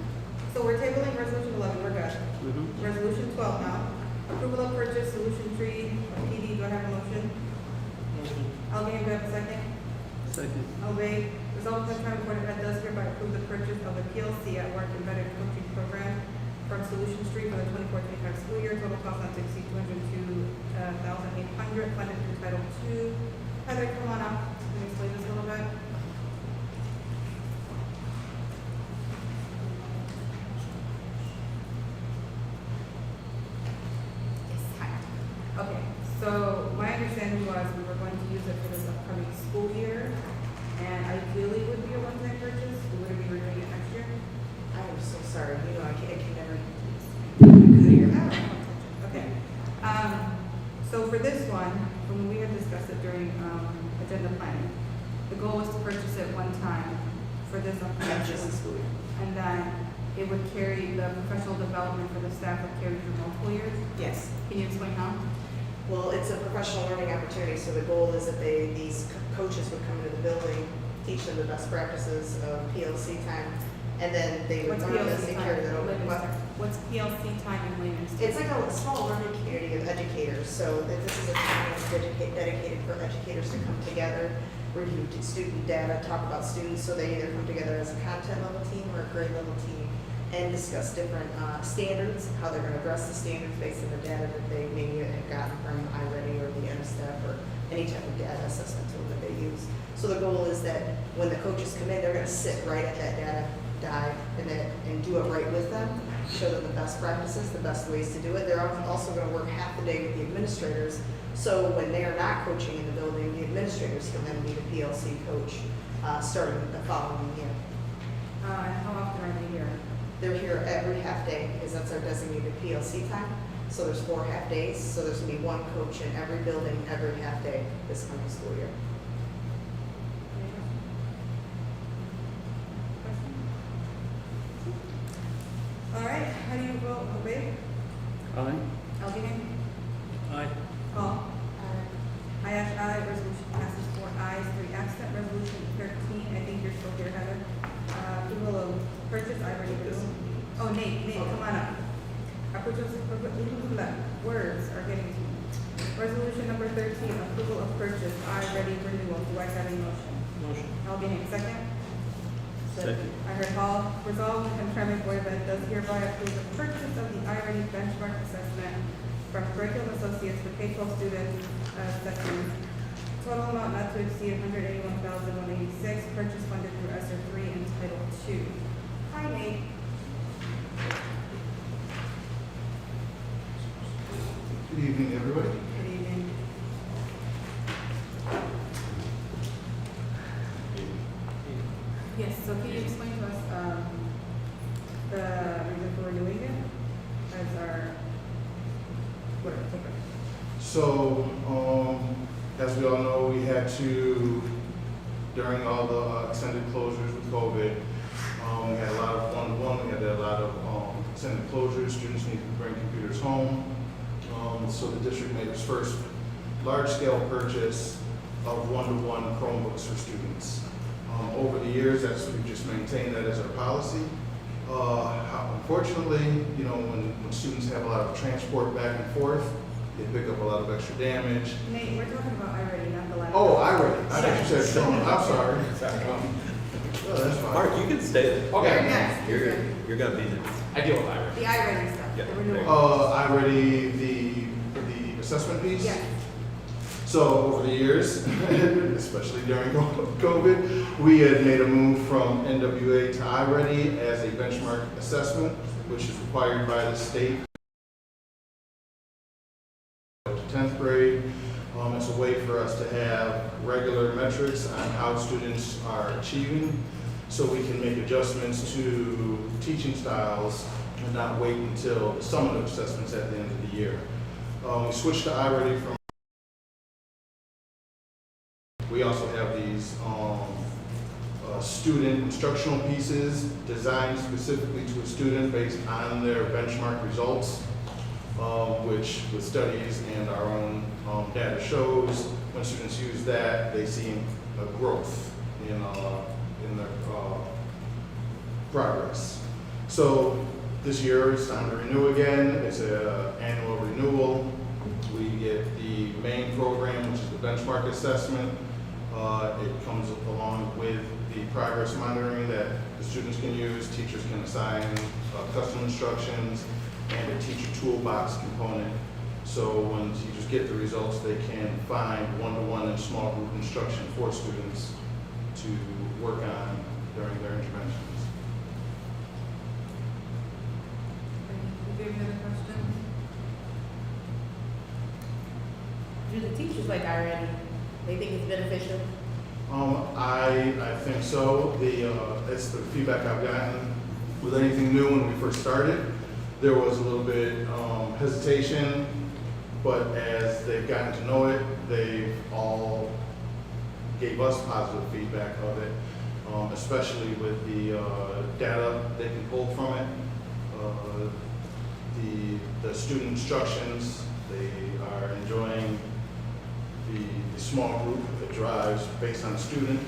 so we're tabling resolution 11, we're good. Mm-hmm. Resolution 12 now. Approval of purchase solution tree PD, do I have a motion? Motion. Alderman, do I have a second? Second. Obey. Resolved that the Hamtramck Board of Ed does hereby approve the purchase of the PLC at Work Embedded Coaching Program from Solution Street for the 24-25 school year. Total cost not to exceed $202,800, funded through Title II. Heather, come on up. Let me explain this a little bit. Yes, hi. Okay, so my understanding was we were going to use it for this upcoming school year, and ideally would be a one-time purchase. Would we be renewing it next year? I am so sorry, you know, I can never. Okay. So for this one, when we had discussed it during, agenda planning, the goal was to purchase it one time for this upcoming school year. And then it would carry, the professional development for the staff would carry through multiple years. Yes, Can you explain how? well, it's a professional learning opportunity, so the goal is that these coaches would come into the building, teach them the best practices of PLC time, and then they would What's learn this PLC and carry that time? over. What? What's PLC time in layman's terms? It's like a small learning community of educators, so that this is a time that's dedicated for educators to come together, review student data, talk about students, so they either come together as a content level team or a grade level team, and discuss different standards, how they're going to address the standards based on the data that they maybe have gotten from iReady or the NSTEP or any type of data assessment tool that they use. So the goal is that when the coaches come in, they're going to sit right at that data dive and do it right with them, show them the best practices, the best ways to do it. They're also going to work half the day with the administrators, so when they are not coaching in the building, the administrators can then be the PLC coach starting the following year. And how often are they here? They're here every half day because that's our designated PLC time. So there's 4 half days. So there's going to be one coach in every building every half day this coming school year. All right, how do you vote? Obey? Aye. Alderman? Aye. Paul? Aye, aye, resolution passes 4 ayes, 3 absent. Resolution 13, I think you're still here, Heather. Approval of purchase, I already do. Oh, Nate, come on up. Words are getting to me. Resolution number 13, approval of purchase, I ready renewal. Do I have a motion? Motion. Alderman, second? Second. I heard Paul. Resolved, the Hamtramck Board of Ed does hereby approve the purchase of the iReady benchmark assessment from Curriculum Associates for K-12 students, sections. Total amount not to exceed $181,186, purchase funded through ESSER 3 and Title II. Hi, Nate. Good evening, everybody. Good evening. Yes, so can you explain to us, the reason for renewing it as our, what, take it. So, as we all know, we had to, during all the extended closures with COVID, we had a lot of one-to-one, we had a lot of extended closures, students needed to bring computers home. So the district made its first large-scale purchase of one-to-one Chromebooks for students. Over the years, we've just maintained that as our policy. Unfortunately, you know, when students have a lot of transport back and forth, they pick up a lot of extra damage. Nate, we're talking about iReady, not the laptop. Oh, iReady. I thought you said Chrome. I'm sorry. Oh, that's fine. Mark, you can stay there. You're Okay. next. You're gonna be there. I deal with iReady. The iReady stuff, Yeah, the there you renewal. iReady, the assessment piece? Yeah. So over the years, especially during COVID, we had made a move from NWA to iReady as a benchmark assessment, which is required by the state to 10th grade. It's a way for us to have regular metrics on how students are achieving, so we can make adjustments to teaching styles and not wait until the summative assessments at the end of the year. We switched to iReady from. We also have these student instructional pieces designed specifically to a student based on their benchmark results, which with studies and our own data shows when students use that, they see a growth in their progress. So this year it's time to renew again. It's an annual renewal. We get the main program, which is the benchmark assessment. It comes along with the progress monitoring that the students can use. Teachers can assign custom instructions and a teacher toolbox component. So when teachers get the results, they can find one-to-one and small group instruction for students to work on during their interventions. Do you have any other questions? Do the teachers like iReady? They think it's beneficial? I think so. That's the feedback I've gotten with anything new when we first started. There was a little bit hesitation, but as they've gotten to know it, they've all gave us positive feedback of it, especially with the data they can pull from it, the student instructions. They are enjoying the small group that drives based on student,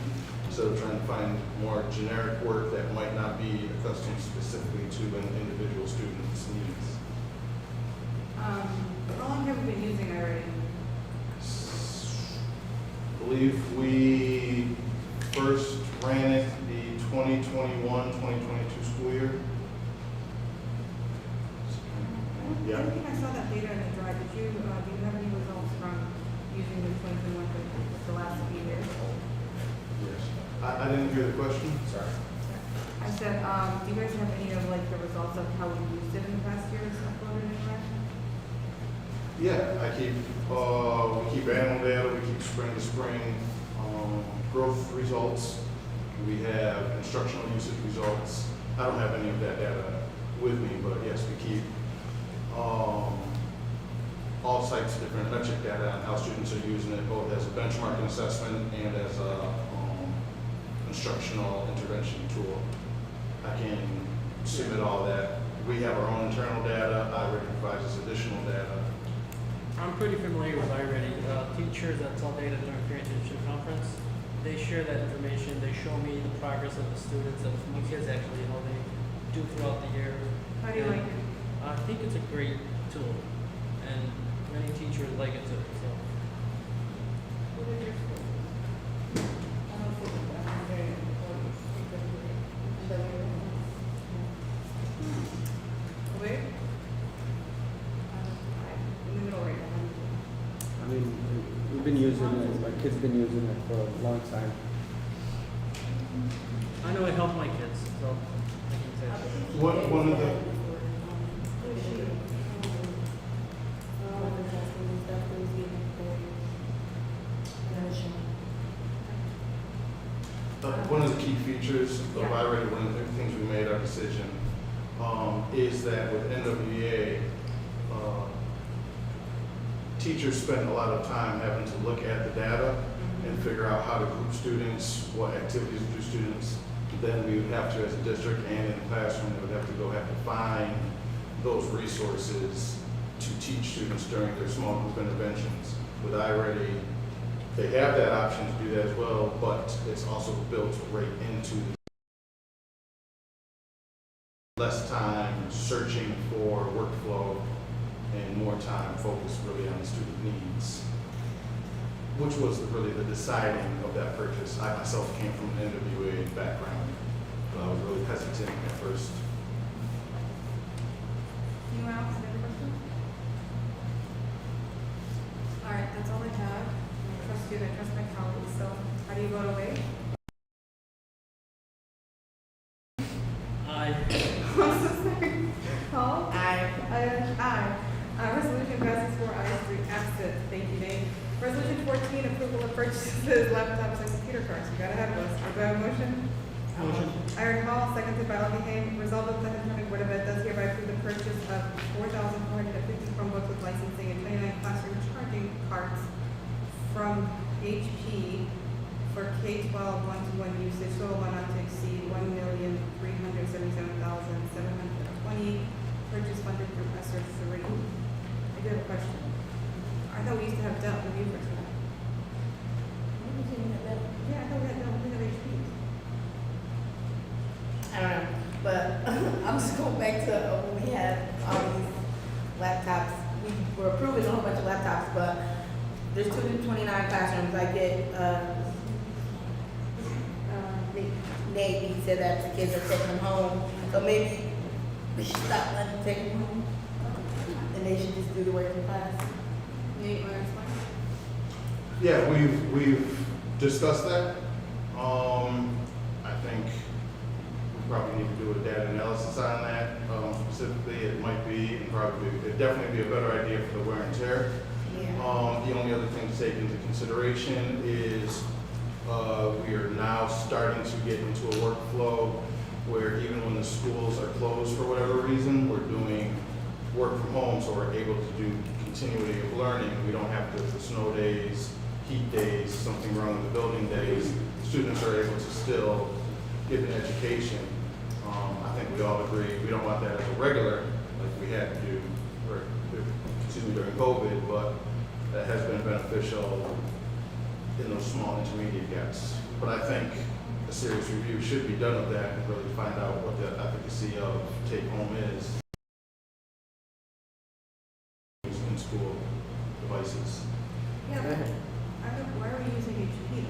instead of trying to find more generic work that might not be accustomed specifically to an individual student's needs. How long have we been using iReady? I believe we first ran it the 2021-2022 school year. I don't think I saw that data in the drive. Do you have any results from using the 2021 for the last few years? Yes. I didn't hear the question. Sorry. I said, do you guys have any of like the results of how we used it in the past years uploaded anywhere? Yeah, we keep annual data, we keep spring to spring growth results. We have instructional usage results. I don't have any of that data with me, but yes, we keep all types of different metric data on how students are using it, both as a benchmarking assessment and as a instructional intervention tool. I can submit all that. We have our own internal data. iReady provides us additional data. I'm pretty familiar with iReady. Teachers at All Data during parent teacher conference, they share that information. They show me the progress of the students, of my kids actually, how they do throughout the year. How do you like it? I think it's a great tool, and many teachers like it too. So. What is your school? I don't think I'm very important. Where? In the middle right behind you. I mean, we've been using it, my kids been using it for a long time. I know it helped my kids, so I can say that. One of the one of the key features of Yeah. iReady, one of the things we made our decision, is that with NWEA, teachers spend a lot of time having to look at the data and figure out how to group students, what activities do students. Then we would have to, as a district and in the classroom, we would have to find those resources to teach students during their small group interventions. With iReady, they have that option to do that as well, but it's also built right into less time searching for workflow and more time focused really on the student needs, which was really the deciding of that purchase. I myself came from an NWA background, but I was really hesitant at first. Anyone else have any questions? All right, that's all I have. I trust you, I trust my colleagues, so how do you vote away? Aye. I'm so sorry. Paul? Aye. Aye. Resolution passes 4 ayes, 3 absent. Thank you, Nate. Resolution 14, approval of purchases, laptops, and computer cards. You got ahead of us. Do I have a motion? Motion. Aaron Hall, seconded by Alden Hayes. Resolved that the Hamtramck Board of Ed does hereby approve the purchase of 4,450 Chromebooks with licensing and 29 classroom charging cards from HP for K-12 one-to-one usage, total amount not to exceed $1,377,720. Purchase funded through ESSER 3. I do have a question. I thought we used to have Dell when you first got. Yeah, I thought we had Dell, we didn't have HP. I don't know, but I'm just going back to when we had all these laptops. We were approving a whole bunch of laptops, but there's 229 classrooms. I get, Nate, he said that the kids are taking them home, so maybe we should stop letting them take them home, and they should just do the work in class. Nate, want to explain? Yeah, we've discussed that. I think we probably need to do a data analysis on that. Specifically, it might be, and probably, it'd definitely be a better idea for the wear and tear. Yeah. The only other thing to take into consideration is we are now starting to get into a workflow where even when the schools are closed for whatever reason, we're doing work from home, so we're able to do continuity of learning. We don't have to, the snow days, heat days, something wrong with the building days, students are able to still get an education. I think we all agree, we don't want that as a regular, like we had to do, during COVID, but that has been beneficial in those small intermediate gaps. But I think a serious review should be done of that and really find out what the efficacy of take home is in school devices. Yeah, but why are we using HP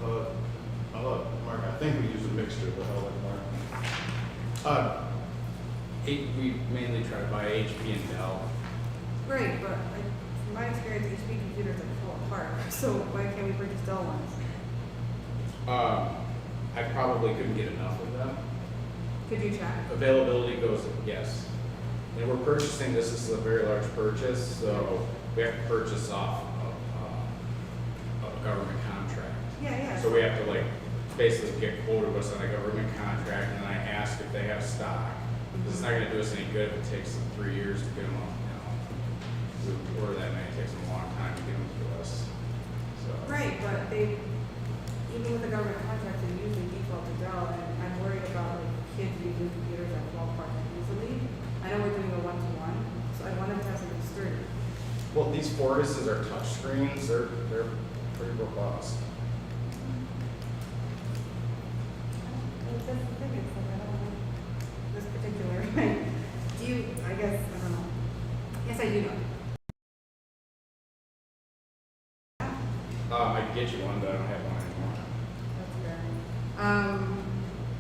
though? I'll let Mark, I think we use a mixture, but I'll let Mark. We mainly try to buy HP and Dell. Great, but like, from my experience, HP computers like fall apart. So why can't we purchase Dell ones? I probably couldn't get enough of them. Could you check? Availability goes, yes. And we're purchasing, this is a very large purchase, so we have to purchase off of a government contract. Yeah. So we have to like basically get quoted us on a government contract, and then I ask if they have stock. This is not gonna do us any good if it takes them 3 years to get them up, to order that many, it takes them a long time to get them to us, so. Right, but they, even with the government contracts, they usually default to Dell, and I'm worried about like kids using computers that fall apart easily. I know we're doing a one-to-one, so I wanted to have something sturdy. Well, these Fortises are touch screens, they're pretty robust. That's the thing, it's like, I don't know this particular, do you, I guess, I don't know. Yes, I do know. I can get you one, but I don't have one anymore. That's fair.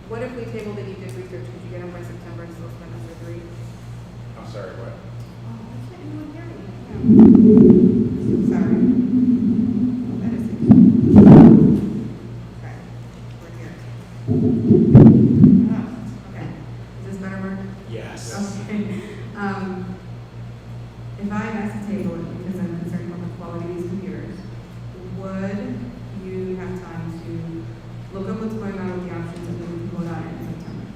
What if we tabled the need research, could you get them by September and still spend under 3? I'm sorry, what? Oh, why can't anyone hear me? Yeah. Sorry. Oh, that is it. Okay, we're here. Okay, is this better, Mark? Yes. Okay. If I ask to table it because I'm concerned about the quality of these computers, would you have time to look up what's going on with the options and then we can vote on it in September?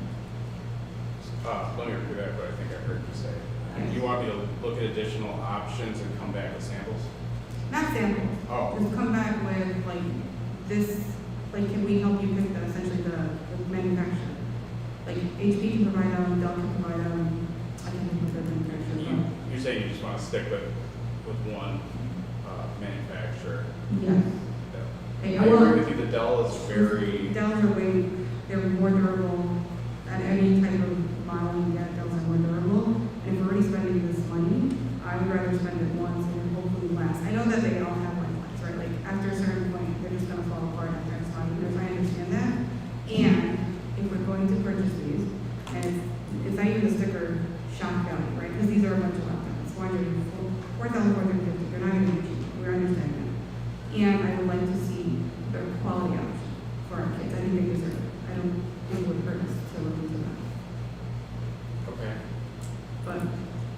Let me repeat that, but I think I heard you say. You want me to look at additional options and come back with samples? Not samples. Oh. Just come back with like this, like can we help you pick the, essentially the manufacturer? Like HP can provide them, Dell can provide them, I can think of the manufacturer as well. You say you just want to stick with with one, manufacturer. Yes. I agree with you, the Dell is very, Dells are way, they're more durable, at any type of model you get, Dells are more durable. And if we're already spending this money, I would rather spend it once and hopefully last. I know that they all have lifelines, right? Like, after a certain point, they're just gonna fall apart after it's 5 years, I understand that. And if we're going to purchase these, and it's not even the sticker shock value, right? Because these are a bunch of laptops, 4,450, they're not gonna be cheap, we understand that. And I would like to see the quality option for our kids, I think they deserve it. I don't think it would hurt us to look into that. okay, But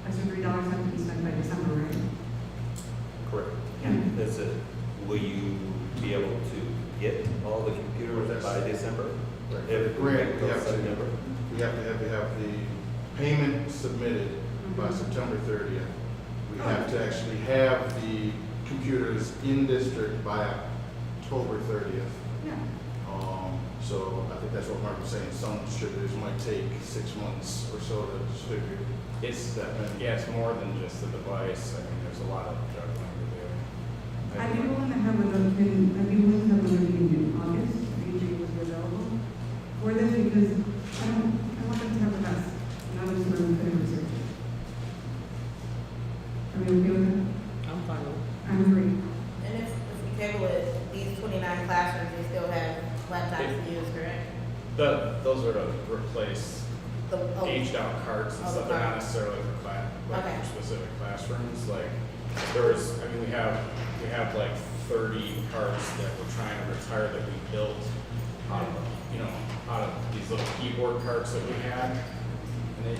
I said $3 have to be spent by December, right? Correct. Yeah. Is it, will you be able to get all the computers by December? If we Grant, wait we till have to, September? we have to have the payment submitted by September 30th. We have to actually have the computers in district by October 30th. Yeah. So I think that's what Mark was saying, some distributors might take 6 months or so to distribute. it's, that many. yeah, it's more than just the device, I mean, there's a lot of juggling to do. I'd be willing to have another meeting, I'd be willing to have another meeting in August, if AJ was available for this, because I want them to have the best, and I just want them to research it. Are we okay with that? I'm fine with it. I'm agree. And if we table it, these 29 classrooms, they still have laptops to use, correct? Those are to replace The, oh, aged out carts and Oh, stuff, they're not carts. necessarily for Okay. for specific classrooms, like, there's, I mean, we have like 30 carts that we're trying to retire that we built out of, out of these little keyboard carts that we had, and they,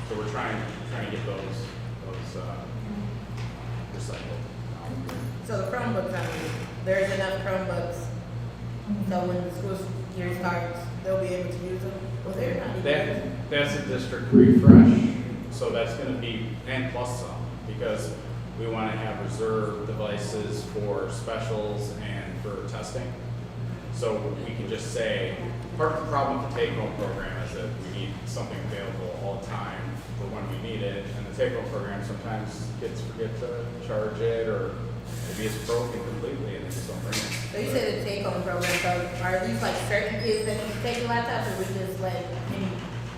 so we're trying to get those, recycled. so the Chromebooks, I mean, there's enough Chromebooks, so when the school year starts, they'll be able to use them. Well, they're not even. That's a district refresh, so that's gonna be, and plus some, because we wanna have reserve devices for specials and for testing. So we can just say, part of the problem with the take-home program is that we need something available all the time for when we need it, and the take-home program, sometimes kids forget to charge it, or maybe it's broken completely and they just don't bring it. So you said the take-home program, so are these like certain kids that need to take the laptops, or we just let any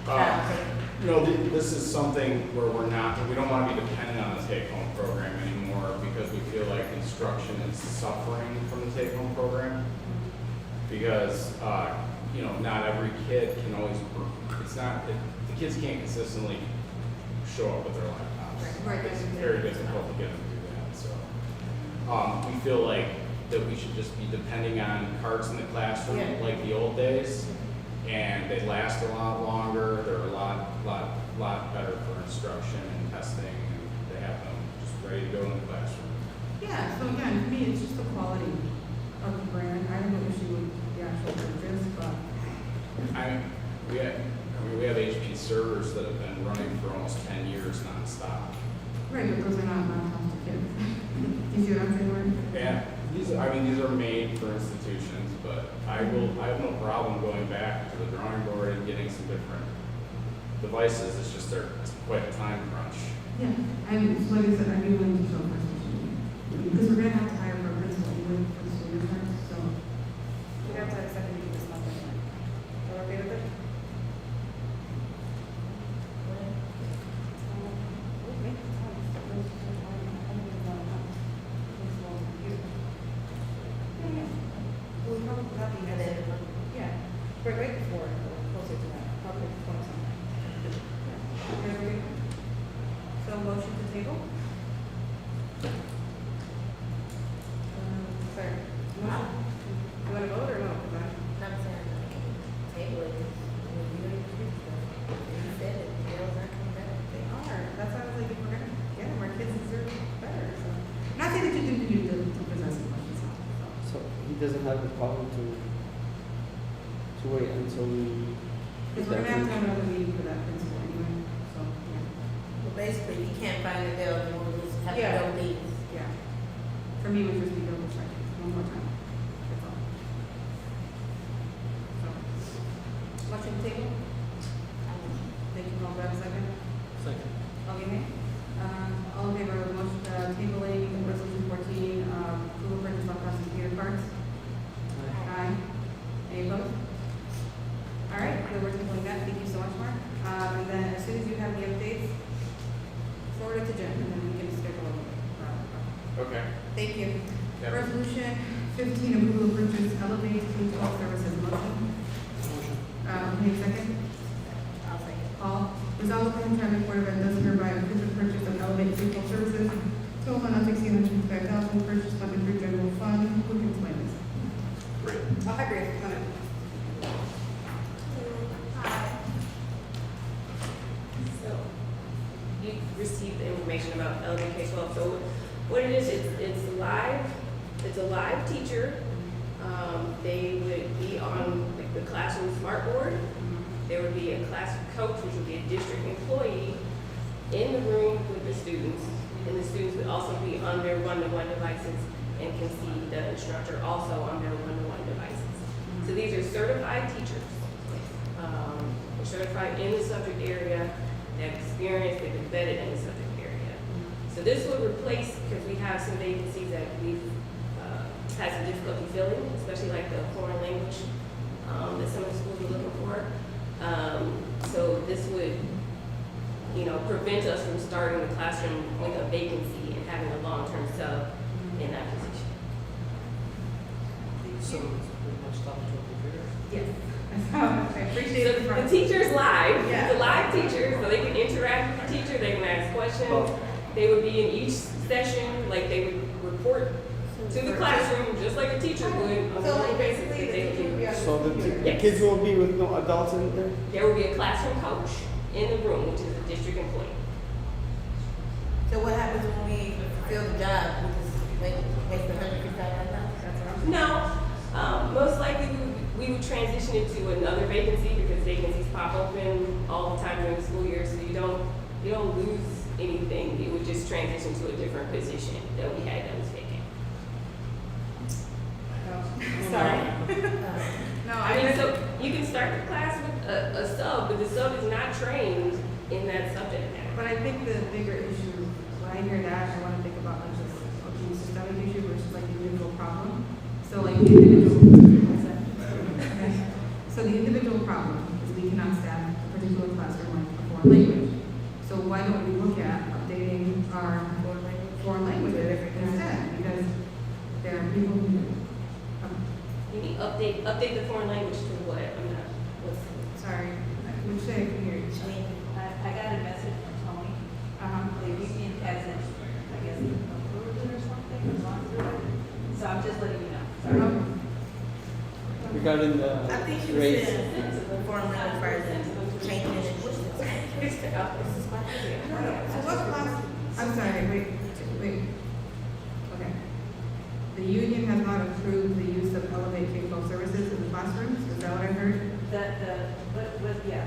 child take them? No, this is something where we don't want to be dependent on the take-home program anymore, because we feel like instruction is suffering from the take-home program. Because, not every kid can always, the kids can't consistently show up with their laptops. Right. It's very difficult to get them to do that, so. We feel like that we should just be depending on carts in the classroom, Yeah. like the old days. And they last a lot longer, they're a lot better for instruction and testing, and they have them just ready to go in the classroom. Yeah, so again, for me, it's just the quality of the brand. I have no issue with the actual purchase, but We have HP servers that have been running for almost 10 years nonstop. right, but those are not laptops to kids. Do you see what I'm saying, Mark? Yeah, these are made for institutions, but I have no problem going back to the drawing board and getting some different devices. It's just it's quite a time crunch. Yeah, and so like I said, I'd be willing to show frustration. Because we're gonna have to hire for a principal even for the school year starts, so. We have to accept it this month anyway. Are we okay with it? And then, Yeah, right before, closer to that, probably 20 something. Yeah. So motion to table? Sorry. Motion. You wanna vote or no? I'm saying, table it, you don't even do stuff. You said it, Dale's not coming back. They are, that's why I was like, if we're gonna get them, our kids deserve better, so. Not saying that you didn't do the possessive questions, so. So he doesn't have the problem to wait until we. Because we're gonna have to have another meeting for that principal anyway, so, yeah. Well, basically, if you can't find the Dale, then we'll just have to Yeah. go these. Yeah. For me, it would just be double checking, one more time. That's all. So. Motion to table? Thank you, Paul, do I have a second? Second. Okay, all in favor of motion, tabling agenda, and then we can schedule. Okay. Thank you. Yep. Resolution 15, approval of purchase Elevate K-12 services. Motion. Need a second? I'll say it. Paul, resolve the Hamtramck Board of Ed does hereby approve the purchase of Elevate K-12 services. Total amount not to exceed $155,000. Purchase funded through general fund. Who can explain this? Great. Oh, hi, Grace. Come in. So, you received the information about Elevate K-12. So what it is, it's a live teacher. They would be on like the classroom smart board. There would be a classroom coach, which would be a district employee, in the room with the students. And the students would also be on their one-to-one devices and can see the instructor also on their one-to-one devices. So these are certified teachers. They're certified in the subject area, they have experience, they've been vetted in the subject area. So this would replace, because we have some vacancies that we've had some difficulty filling, especially like the foreign language that some of the schools are looking for. So this would, prevent us from starting the classroom with a vacancy and having a long-term sub in that position. So it's pretty much talking to a computer. Yes. I appreciate So the the teacher's live, Yeah. it's a live teacher, so they can interact with the teacher, they can ask questions. They would be in each session, like they would report to the classroom, just like a teacher would on a So daily like basis. basically, They the would teacher would be- be on the So the computer. Yes. kids will be with no adults in there? There will be a classroom coach in the room, which is a district employee. So what happens when we fill the job? We just make the $155,000? No, most likely we would transition it to another vacancy because vacancies pop open all the time during the school year, so you don't lose anything. It would just transition to a different position that we had that was vacant. Sorry. No, I mean, so you can start the class with a sub, but the sub is not trained in that subject matter. But I think the bigger issue, when I hear that, I want to think about like this systemic issue versus like the individual problem. So like the individual, okay. So the individual problem is we cannot staff a particular classroom like a foreign language. So why don't we look at updating our foreign languages instead? Because there are people who, You need update the foreign language to what? I'm not, sorry, which I can hear you. I got a message from Tony. The union hasn't, I guess, approved it or something, or gone through it. So I'm just letting you know. Sorry. Regarding the I think you race. said the foreign language version, changing it. What's this? So what class, I'm sorry, wait. Okay. The union has not approved the use of Elevate K-12 services in the classrooms, is that what I heard? Yeah.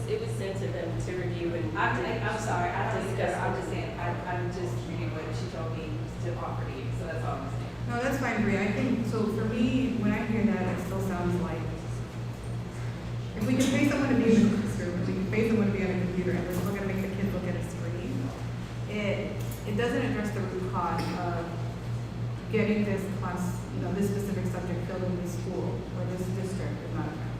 it was sent to them to review and. I'm sorry, I don't Discuss. either, I'm just saying, I'm just reading what she told me to offer to you, so that's all I'm saying. No, that's fine, Bria, I think, so for me, when I hear that, it still sounds like, if we can pay someone to be in the classroom, if we can pay someone to be on a computer, and we're still gonna make the kids look at a screen, it doesn't address the root cause of getting this class, this specific subject filled in this school, or this district is not effective.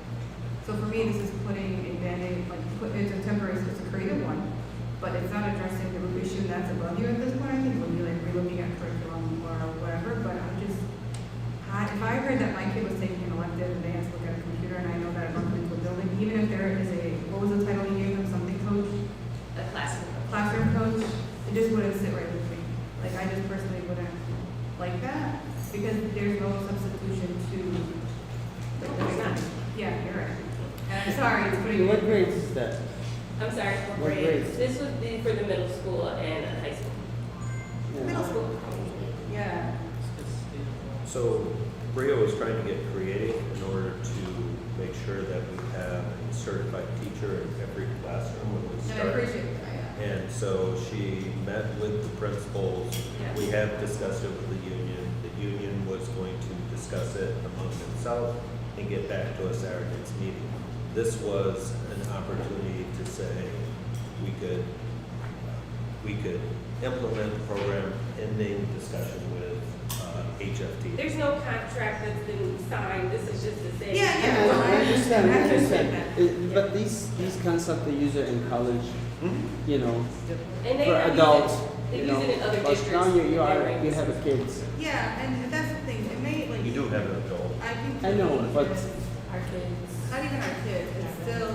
So for me, this is putting a Band-Aid, it's a temporary, it's a creative one, but it's not addressing the root issue that's above you at this point. I think we'll be like relooking at curriculum or whatever, but if I heard that my kid was taking an elective and they had to look at a computer, and I know that I bumped into a building, even if there is what was the title you gave them, something coach, A classroom. classroom coach, it just wouldn't sit right with me. Like, I just personally wouldn't like that, because there's no substitution to. There's not. Yeah, you're right. And I'm sorry, it's putting. What grades is that? I'm sorry. What grades? This would be for the middle school and high school. Yeah. Middle school. Yeah. So Bria was trying to get creative in order to make sure that we have a certified teacher in every classroom when we And I start. appreciate that, yeah. And so she met with the principals. Yeah. We have discussed it with the union. The union was going to discuss it among themselves and get back to us at our next meeting. This was an opportunity to say we could implement the program pending discussion with HFT. There's no contract that's been signed, this is just to say. Yeah, I understand, I understand. that. But these concepts they use it in college, you know, And they for have adults, used it, you they know. use it in other But districts. now in their you ranks. have a kids. Yeah, and that's the thing, it may, like. You do have an adult. I think. I know, but Our kids. Not even our kids, it's still,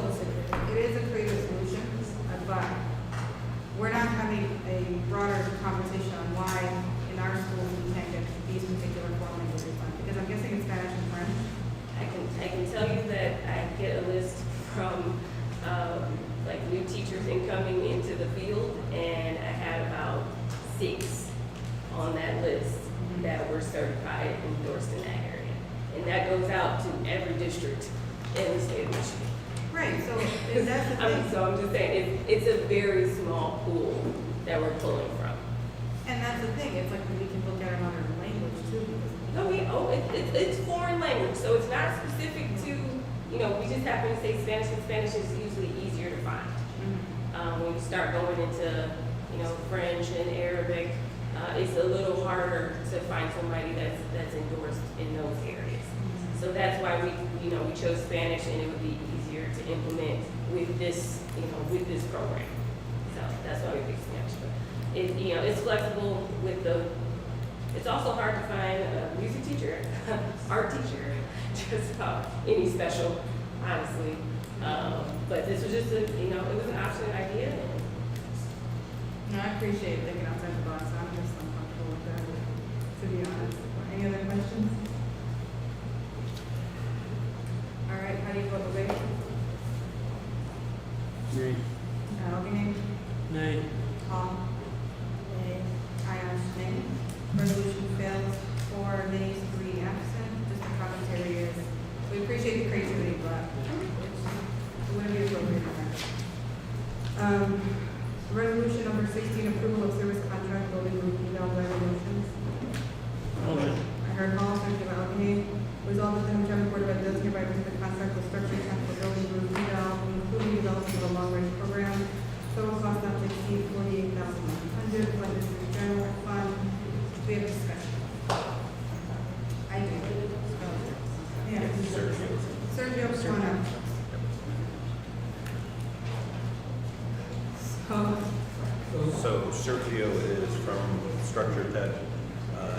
it is a creative solution, but we're not having a broader conversation on why in our schools we can't get these particular foreign languages done, because I'm guessing it's Spanish and French. I can tell you that I get a list from, like new teachers incoming into the field, and I had about 6 on that list that were certified and endorsed in that area. And that goes out to every district in the state of Michigan. Right, so is that the thing? So I'm just saying, it's a very small pool that we're pulling from. And that's the thing, it's like we can look at another language too, because. It's foreign language, so it's not specific to, you know, we just happen to say Spanish, and Spanish is usually easier to find. When you start going into, you know, French and Arabic, it's a little harder to find somebody that's endorsed in those areas. So that's why we chose Spanish, and it would be easier to implement with this, with this program. So that's why we picked Spanish. But it's flexible with it's also hard to find a music teacher, art teacher, just about any special, honestly. But this was just it was an option, an idea. No, I appreciate thinking outside the box, I'm just uncomfortable with that, to be honest. Any other questions? All right, how do you vote, Louise? Nay. Algernon? Nay. Hall? Nay. Ayaz, nay. Resolution fails, 4 nays, 3 absent. Just the commentary is, we appreciate the creativity, but it wouldn't be appropriate for that. Resolution number 16, approval of service contract building group eval resolutions. Motion. I heard Hall, second by Algernon. Resolved that the Hamtramck Board of Ed does hereby approve the contract with Structure Capital Building Group eval, including development of a long-range program. Total cost not to exceed $48,100, funded through the general fund. Do we have a discussion? I do. Yeah. Sergio, come on up. So Sergio is from Structure Tech.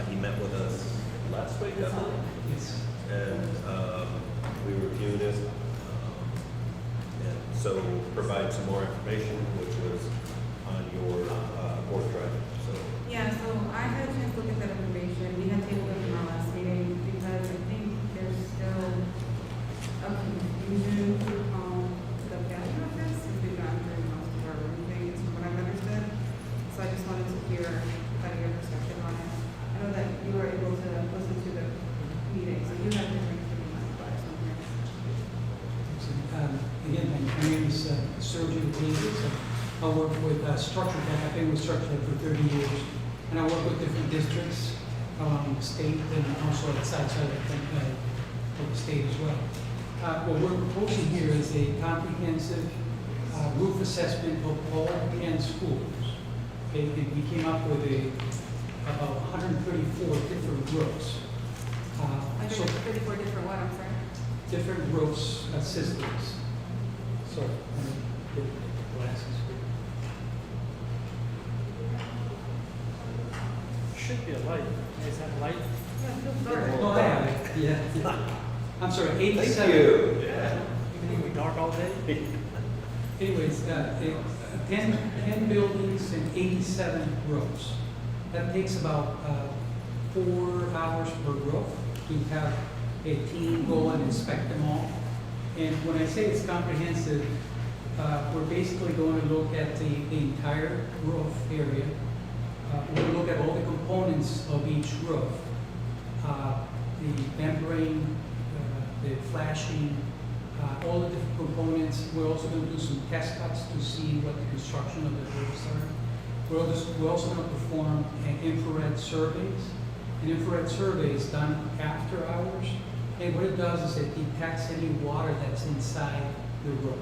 He met with us last week, I believe. Yes. And we reviewed it. And so provide some more information, which was on your board drive. So Yeah, so I had a chance to look at that information. We had tabled it in our last meeting because I think there's still a confusion on the value of this. If we've gone through most of our things from what I've understood. So I just wanted to hear kind of your perspective on it. I know that you were able to listen to the meeting, so you have different opinions on it. So, again, my name is Sergio Davis. I work with Structure Tech. I've been with Structure Tech for 30 years. And I work with different districts around the state and also outside of the state as well. What we're proposing here is a comprehensive roof assessment of all 10 schools. Okay, and we came up with about 134 different roofs. So 34 different what, I'm sorry? different roofs systems. So, get glasses. Should be a light. You guys have light? Yeah, it feels dark. No, I have it, yeah. I'm sorry, 87. thank you. You can be dark all day? Anyways, 10 buildings and 87 roofs. That takes about 4 hours per roof to have a team go and inspect them all. And when I say it's comprehensive, we're basically going to look at the entire roof area. We're going to look at all the components of each roof. The membrane, the flashing, all the different components. We're also going to do some test cuts to see what the construction of the roofs are. We're also going to perform an infrared surveys. An infrared survey is done after hours. And what it does is it detects any water that's inside the roof.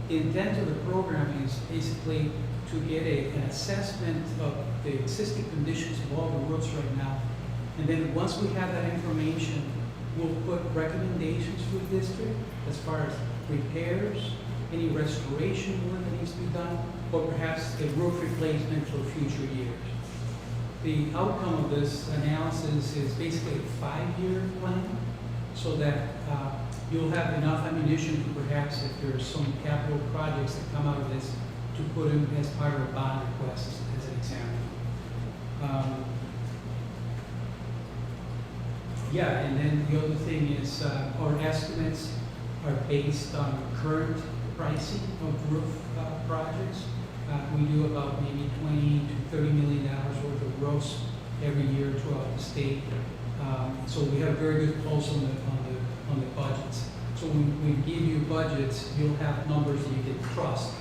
The intent of the program is basically to get an assessment of the existing conditions of all the roofs right now And then once we have that information, we'll put recommendations for the district as far as repairs, any restoration work that needs to be done, or perhaps a roof replacement for future years. The outcome of this analysis is basically a 5-year plan, so that you'll have enough ammunition to perhaps, if there's some capital projects that come out of this, to put in as part of a bond request, as an example. Yeah, and then the other thing is our estimates are based on current pricing of roof projects. We do about maybe $20 to $30 million worth of roofs every year throughout the state. So we have a very good pulse on the budgets. So when we give you budgets, you'll have numbers that you can trust.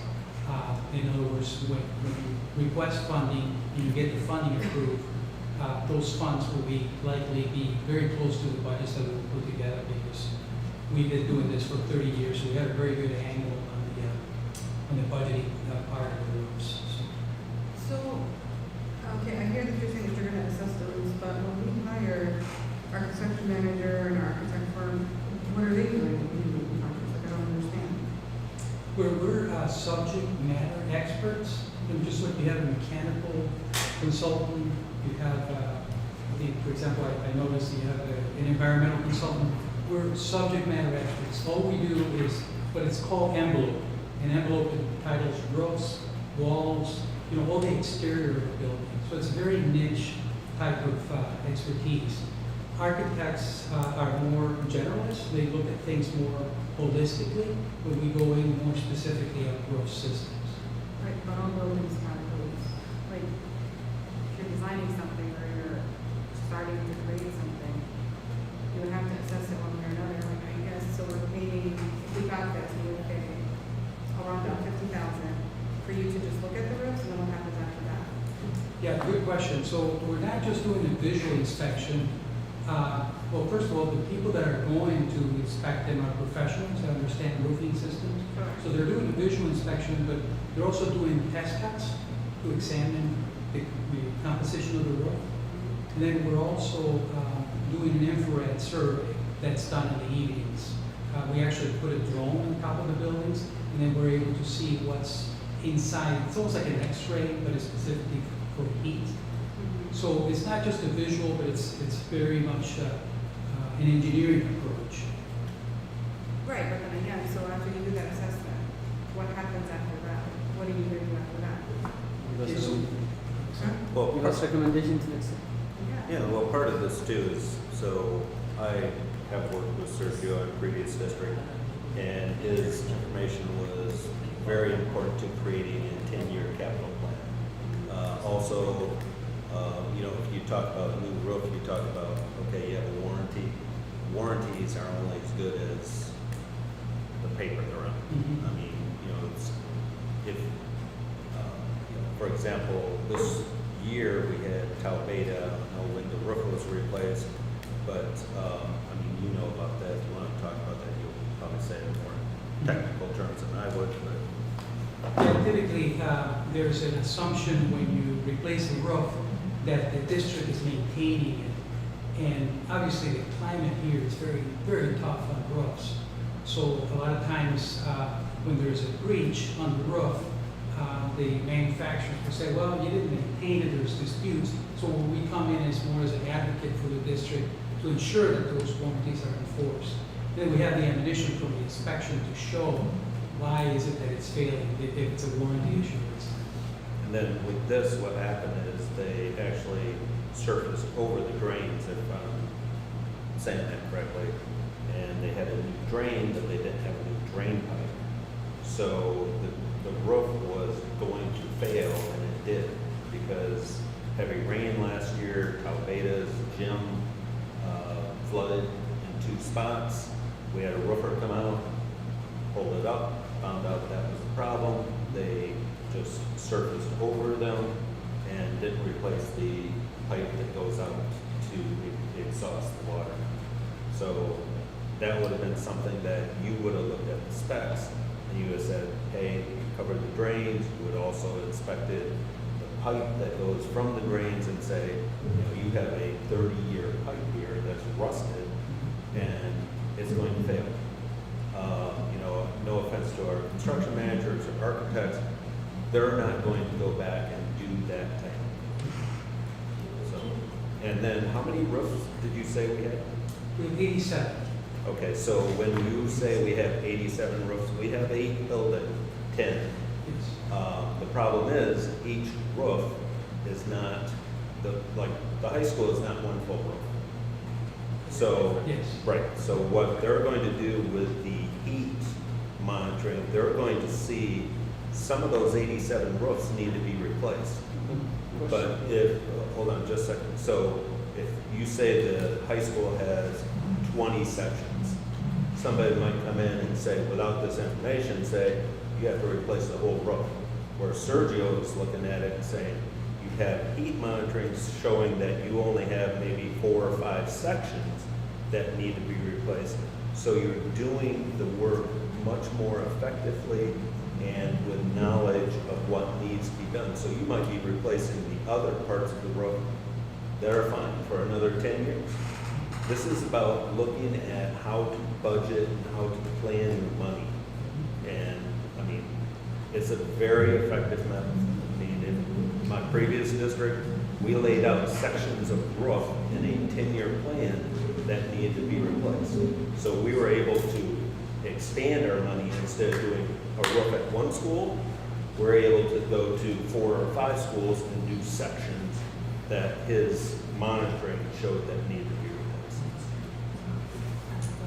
In other words, when you request funding and you get the funding approved, those funds will likely be very close to the budgets that we put together, because we've been doing this for 30 years, so we have a very good angle on the budgeting part of the roofs. So, okay, I hear that you're saying that you're gonna assess the roofs, but when we hire our construction manager and our architect firm, what are they doing in the projects? Like, I don't understand. We're subject matter experts. Just like you have a mechanical consultant, you have, for example, I noticed you have an environmental consultant. We're subject matter experts. All we do is what it's called envelope. An envelope entitles roofs, walls, all the exterior of the building. So it's a very niche type of expertise. Architects are more generalists. They look at things more holistically, when we go in more specifically on roof systems. Right, but all buildings have roofs. Like, if you're designing something or you're starting to create something, you would have to assess it one way or another. Like, I guess, so we're paying, if we got this, we would pay around about $50,000 for you to just look at the roofs, and then what happens after that? Yeah, good question. So we're not just doing a visual inspection. Well, first of all, the people that are going to inspect them are professionals that understand roofing systems. Sure. So they're doing a visual inspection, but they're also doing test cuts to examine the composition of the roof. And then we're also doing an infrared survey that's done in the evenings. We actually put a drone on top of the buildings, and then we're able to see what's inside. It's almost like an X-ray, but it's specifically for heat. So it's not just a visual, but it's very much an engineering approach. Right, but then again, so after you do that assessment, what happens after that? What do you do after that? Yes, so- Well, Give us recommendation to next. yeah, well, part of this too is, so I have worked with Sergio in a previous district, and his information was very important to creating a 10-year capital plan. Also, if you talk about a new roof, you talk about, okay, you have a warranty. Warranties are only as good as the paper they're on. Mhm. I mean, for example, this year we had Taubeda, I don't know when the roof was replaced, but, you know about that. If you want to talk about that, you'll probably say it in more technical terms than I would, but. Yeah, typically, there's an assumption when you replace a roof that the district is maintaining it. And obviously, the climate here is very, very tough on roofs. So a lot of times, when there's a breach on the roof, the manufacturers will say, well, you didn't maintain it, there's disputes. So when we come in as more as an advocate for the district to ensure that those warranties are enforced. Then we have the ammunition from the inspection to show why is it that it's failing, if it's a warranty issue. And then with this, what happened is they actually surfaced over the drains, if I'm saying that correctly. And they had a new drain, but they didn't have a new drain pipe. So the roof was going to fail, and it did, because heavy rain last year, Taubeda's gym flooded in 2 spots. We had a roofer come out, pulled it up, found out that was the problem. They just surfaced over them and didn't replace the pipe that goes out to exhaust the water. So that would have been something that you would have looked at the specs, and you would have said, hey, you covered the drains, you would also inspected the pipe that goes from the drains and say, you know, you have a 30-year pipe here that's rusted and it's going to fail. You know, no offense to our construction managers or architects, they're not going to go back and do that type of thing. So, and then how many roofs did you say we had? We have 87. Okay, so when you say we have 87 roofs, we have 8 buildings, 10. Yes. The problem is, each roof is not, the high school is not one full roof. So, Yes. right, so what they're going to do with the heat monitoring, they're going to see some of those 87 roofs need to be replaced. But if, hold on just a second, so if you say the high school has 20 sections, somebody might come in and say, without this information, say, you have to replace the whole roof. Where Sergio is looking at it and saying, you have heat monitoring showing that you only have maybe 4 or 5 sections that need to be replaced. So you're doing the work much more effectively and with knowledge of what needs to be done. So you might be replacing the other parts of the roof that are fine for another 10 years. This is about looking at how to budget and how to plan your money. And I mean, it's a very effective method. I mean, in my previous district, we laid out sections of roof in a 10-year plan that needed to be replaced. So we were able to expand our money. Instead of doing a roof at one school, we're able to go to 4 or 5 schools and do sections that his monitoring showed that needed to be replaced.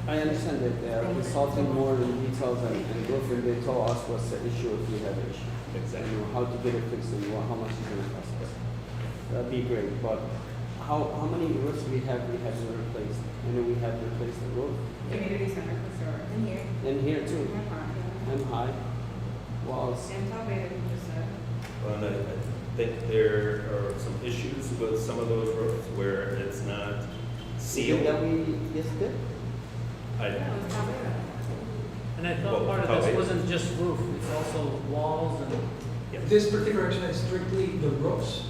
I understand that they are consulting more in details and roofing. They told us what's the issue if we have an issue. Exactly. And how to get it fixed and how much it's going to cost us. That'd be great. But how many roofs we have replaced? I know we have replaced the roof. Community center for sure. In here. And here too. Yeah. And high walls. And top eight, you just said. Well, and I think there are some issues with some of those roofs where it's not sealed. That we just did. I, Yeah, it's top eight. And I thought Well, part of how this big? wasn't just roof, it's also walls and. yes. This particular action is strictly the roofs,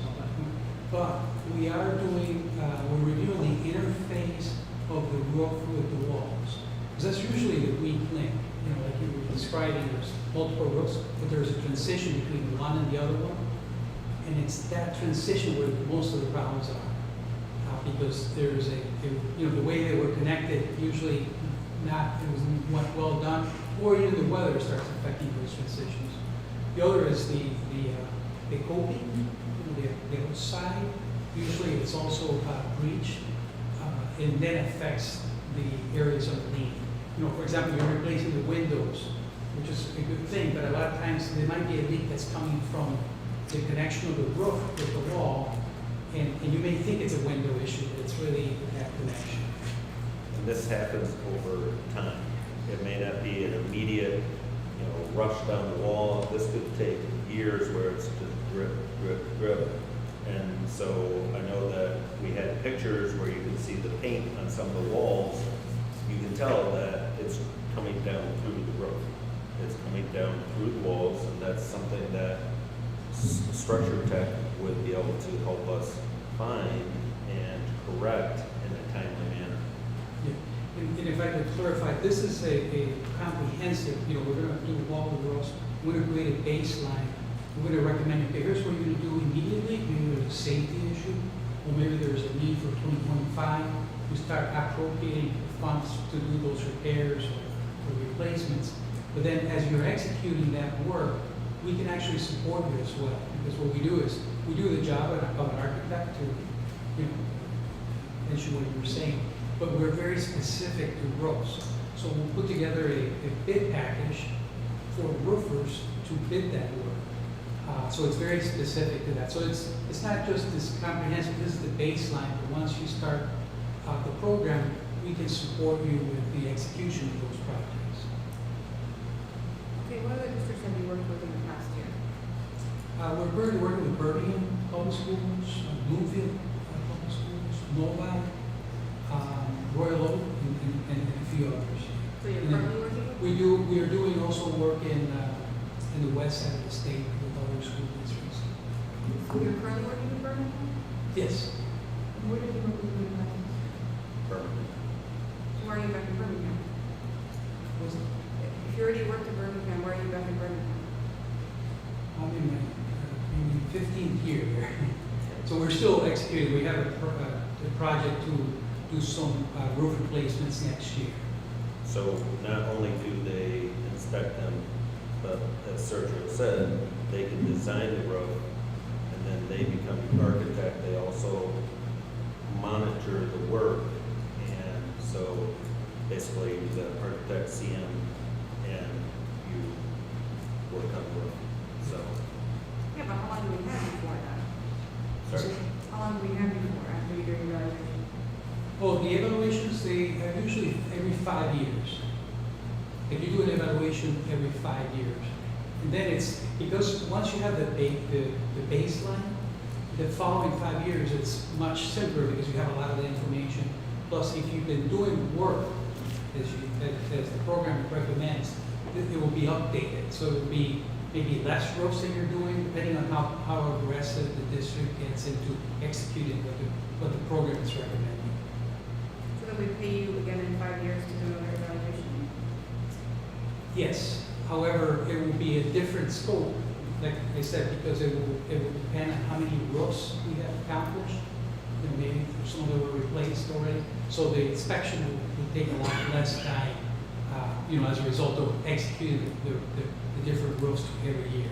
but we are doing, we're reviewing the interface of the roof with the walls. Because that's usually the weak link, you know, like you were describing, there's multiple roofs, but there's a transition between one and the other one. And it's that transition where most of the problems are. Because there's you know, the way they were connected, usually it wasn't well done, or even the weather starts affecting those transitions. The other is the coping, you know, the outside. Usually it's also breached, and then affects the areas underneath. You know, for example, you're replacing the windows, which is a good thing, but a lot of times there might be a leak that's coming from the connection of the roof with the wall, and you may think it's a window issue, but it's really that connection. And this happens over time. It may not be an immediate, you know, rush down the wall. This could take years where it's just drip, drip, drip. And so I know that we had pictures where you can see the paint on some of the walls. You can tell that it's coming down through the roof. It's coming down through the walls, and that's something that structure tech would be able to help us find and correct in a timely manner. Yeah. And if I could clarify, this is a comprehensive, you know, we're gonna do all the roofs, we're gonna create a baseline. We're gonna recommend, okay, here's what you're gonna do immediately, maybe there's a safety issue, or maybe there's a need for 2025. We start appropriating funds to do those repairs or replacements. But then as you're executing that work, we can actually support you as well. Because what we do is, we do the job of an architect to, you know, mention what you were saying, but we're very specific to roofs. So we'll put together a bid package for roofers to bid that work. So it's very specific to that. So it's not just this comprehensive, this is the baseline, but once you start the program, we can support you with the execution of those projects. Okay, what other districts have you worked with in the past year? We're currently working with Birmingham Public Schools, Bloomfield Public Schools, Novi, Royal Oak, and a few others. So you're And then currently working with? we are doing also work in the west side of the state with other school districts. So you're currently working in Birmingham? Yes. Where did you work in Birmingham? Permanent. Why are you back in Birmingham? Was it? If you already worked in Birmingham, why are you back in Birmingham? I'm in my maybe 15th year there. So we're still executing. We have a project to do some roof replacements next year. So not only do they inspect them, but as Sergio said, they can design the roof, and then they become the architect. They also monitor the work, and so basically the architect CM and you work on the roof. So, Yeah, but how long do we have before that? sorry. How long do we have before after you do your evaluation? Oh, the evaluations, they are usually every 5 years. If you do an evaluation every 5 years, and then it's, because once you have the baseline, the following 5 years, it's much simpler because you have a lot of the information. Plus, if you've been doing work, as the program recommends, it will be updated. So it will be maybe less roofs that you're doing, depending on how aggressive the district gets into executing what the program is recommending. So that we pay you again in 5 years to do another evaluation? Yes, however, it will be a different scope, like I said, because it will depend on how many roofs we have accomplished. You know, maybe some of them were replaced already, so the inspection will take a lot less time, you know, as a result of executing the different roofs every year.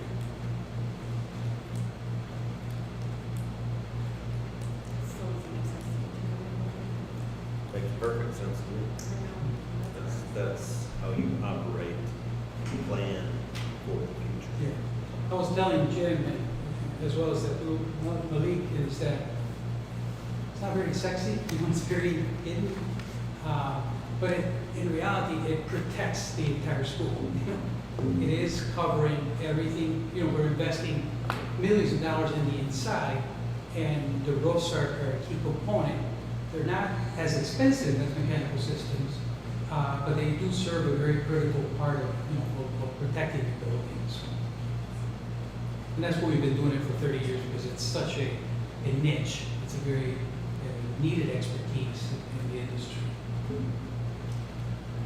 Makes perfect sense to me. That's how you operate and plan for the future. Yeah. I was telling Jim, as well as that Malik, is that it's not very sexy, you know, it's very hidden, but in reality, it protects the entire school. You know? It is covering everything. You know, we're investing millions of dollars in the inside, and the roofs are a key component. They're not as expensive as mechanical systems, but they do serve a very critical part of, you know, of protecting the buildings. And that's what we've been doing it for 30 years because it's such a niche. It's a very needed expertise in the industry.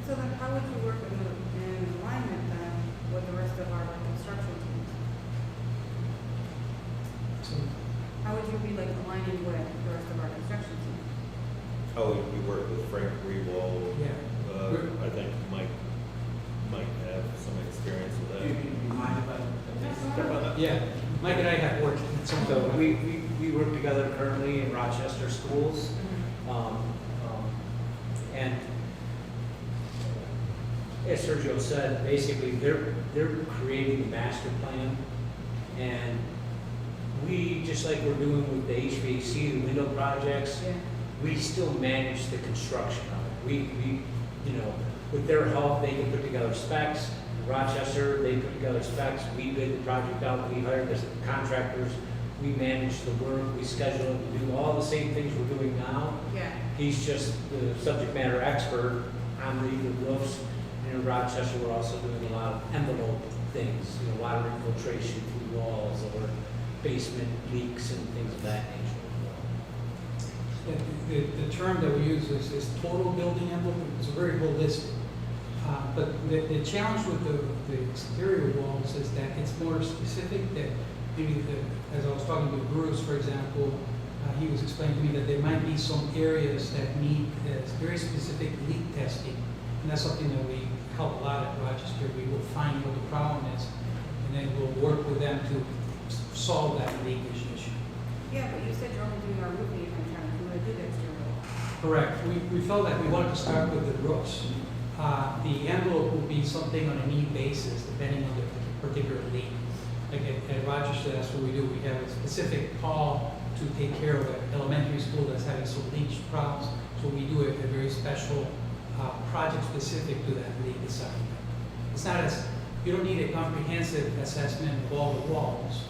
So then how would you work in alignment then with the rest of our construction teams? So How would you be like aligning with the rest of our construction team? Oh, we work with Frank Rewald. yeah. I think Mike might have some experience with Do that. you mind if I step on that? Yeah, Mike and I have worked in some So we work together currently in Rochester schools. And as Sergio said, basically they're creating the master plan. And we, just like we're doing with the HVAC, the window projects, Yeah. we still manage the construction of it. We, you know, with their help, they can put together specs. Rochester, they put together specs. We bid the project out. We hired the contractors. We manage the work. We schedule it. We do all the same things we're doing now. Yeah. He's just the subject matter expert on the roofs. And in Rochester, we're also doing a lot of envelope things, you know, water infiltration through walls or basement leaks and things of that nature. The term that we use is total building envelope. It's very holistic. But the challenge with the exterior walls is that it's more specific. That maybe, as I was talking to Bruce, for example, he was explaining to me that there might be some areas that need very specific leak testing. And that's something that we help a lot at Rochester. We will find what the problem is, and then we'll work with them to solve that leakage issue. Yeah, but you said you're only doing our roofing in Hamtramck. You want to do the exterior wall. Correct. We felt that we wanted to start with the roofs. The envelope will be something on a need basis, depending on the particular leak. Like at Rochester, that's what we do. We have a specific call to take care of an elementary school that's having some leak problems. So we do a very special project specific to that leak assignment. It's not as, you don't need a comprehensive assessment of all the walls.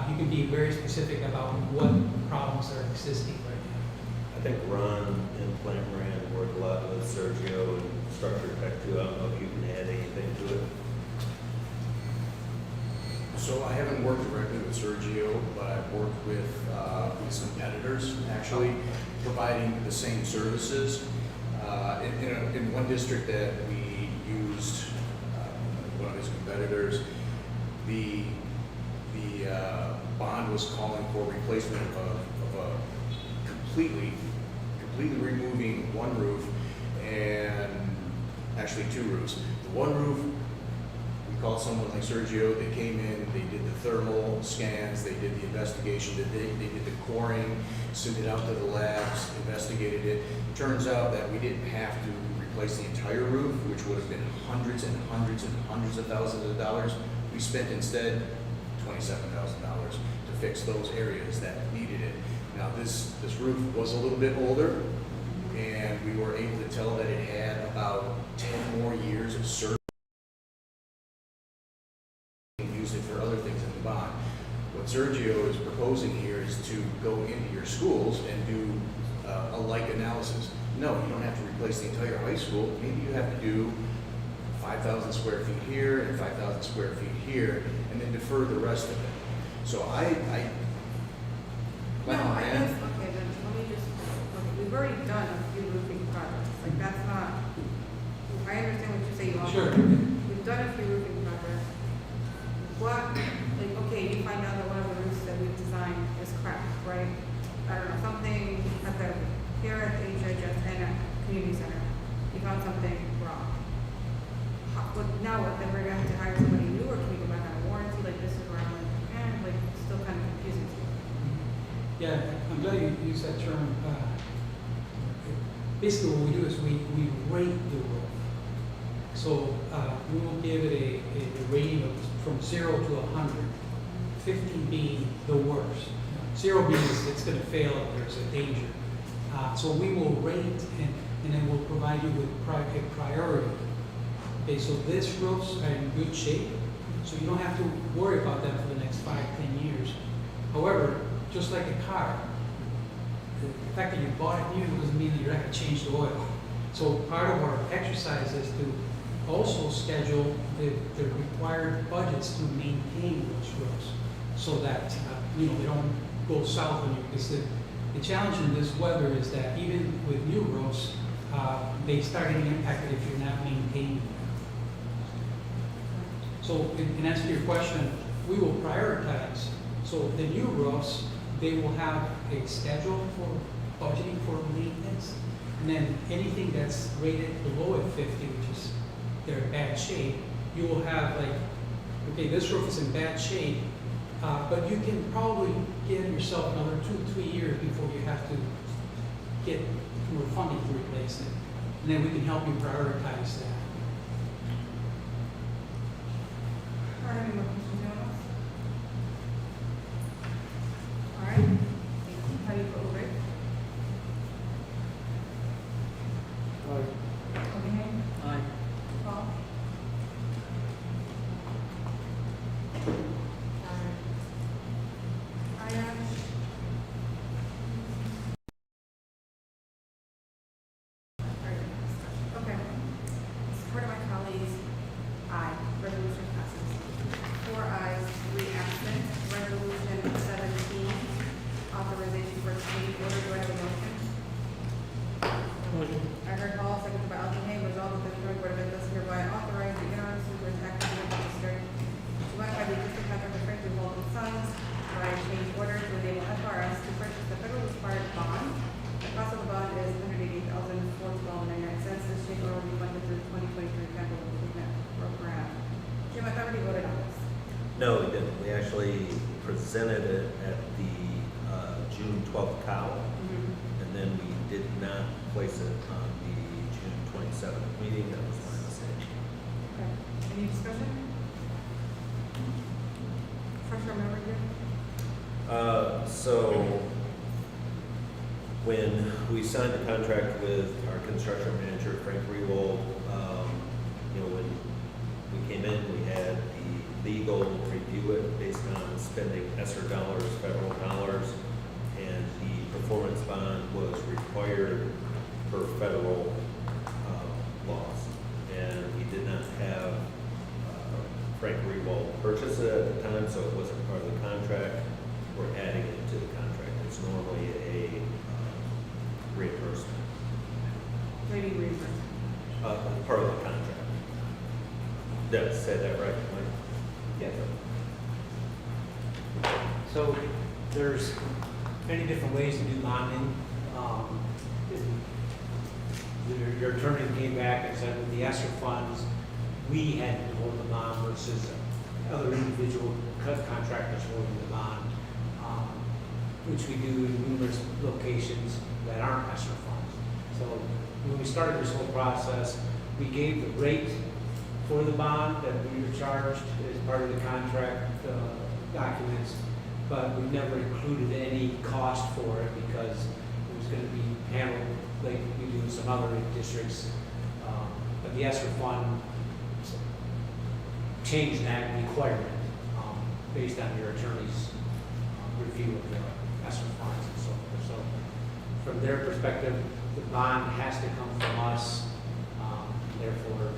You can be very specific about what problems are existing right now. I think Ron and Plant Moran work a lot with Sergio and Structure Tech too. I don't know if you can add anything to it. So I haven't worked directly with Sergio, but I've worked with some competitors, actually, providing the same services. In one district that we used, one of his competitors, the bond was calling for replacement of a completely removing one roof and actually two roofs. The one roof, we called someone like Sergio, they came in, they did the thermal scans, they did the investigation, they did the coring, sent it out to the labs, investigated it. Turns out that we didn't have to replace the entire roof, which would have been hundreds and hundreds and hundreds of thousands of dollars. We spent instead $27,000 to fix those areas that needed it. Now this roof was a little bit older, and we were able to tell that it had about 10 more years of service. Use it for other things in the bond. What Sergio is proposing here is to go into your schools and do a like analysis. No, you don't have to replace the entire high school. Maybe you have to do 5,000 square feet here and 5,000 square feet here, and then defer the rest of it. So okay, then let me just, we've already done a few roofing projects, like that's not, I understand what you say you want. Sure. We've done a few roofing projects. What, like, okay, you find out that one of the roofs that we've designed is cracked, right? I don't know, something at the, here at the HHS and at community center, you found something wrong. Now what, then we're gonna have to hire somebody new, or can we go back on a warranty, like this is where I'm like, it's still kind of confusing to me. Yeah, I'm glad you used that term. Basically, what we do is we rate the roof. So we will give it a rating of from 0 to 100, 50 being the worst. 0 being it's going to fail if there's a danger. So we will rate and then we'll provide you with a priority. Okay, so this roofs are in good shape, so you don't have to worry about them for the next 5-10 years. However, just like a car, the fact that you bought it new doesn't mean that you're not going to change the oil. So part of our exercise is to also schedule the required budgets to maintain those roofs, so that they don't go south on you. Because the challenge in this weather is that even with new roofs, they start getting impacted if you're not maintaining them. So in answer to your question, we will prioritize. So the new roofs, they will have a schedule for budgeting for maintenance, and then anything that's rated below a 50, which is they're in bad shape, you will have like, okay, this roof is in bad shape, but you can probably give yourself another 2-3 years before you have to get more funding to replace it. And then we can help you prioritize that. All right, any more questions, anyone else? All right, how do you vote, Rick? Okay, Aye. Paul? Okay. Support of my colleagues, aye. Resolution passes. 4 ayes, 3 absent. Resolution 17, authorization for change order. Do I have a motion? I heard Paul, seconded by Alden. Resolved that the Hamtramck Board of Ed does hereby authorize the interim superintendent officer to modify the existing contract with Franklin Walton Sons by change order to enable FRS to purchase the federal required bond. The cost of the bond is $188,412.99. This change order will be funded through the 2023 capital improvement program. Jim, I thought we voted on this. No, we didn't. We actually presented it at the June 12th COW, and then we did not place it on the June 27th meeting. That was my mistake. Okay. Any discussion? Fresh our memory here? So when we signed the contract with our construction manager, Frank Rewald, when we came in, we had the legal review it based on spending ESSER dollars, federal dollars, and the performance bond was required per federal laws. And we did not have Frank Rewald purchase it at the time. happened, so it wasn't part of the contract. We're adding it to the contract. It's normally a reimbursement, Maybe reimbursement. part of the contract. Did I say that right, Mike? Yeah. So there's many different ways to do bonding. Your attorney came back and said with the ESSER funds, we had to hold the bond versus other individual contractors holding the bond, which we do in numerous locations that aren't ESSER funds. So when we started this whole process, we gave the rate for the bond that we were charged as part of the contract documents, but we never included any cost for it because it was going to be handled like we do in some other districts. But the ESSER fund changed that requirement based on your attorney's review of the ESSER funds and so forth. So from their perspective, the bond has to come from us. Therefore,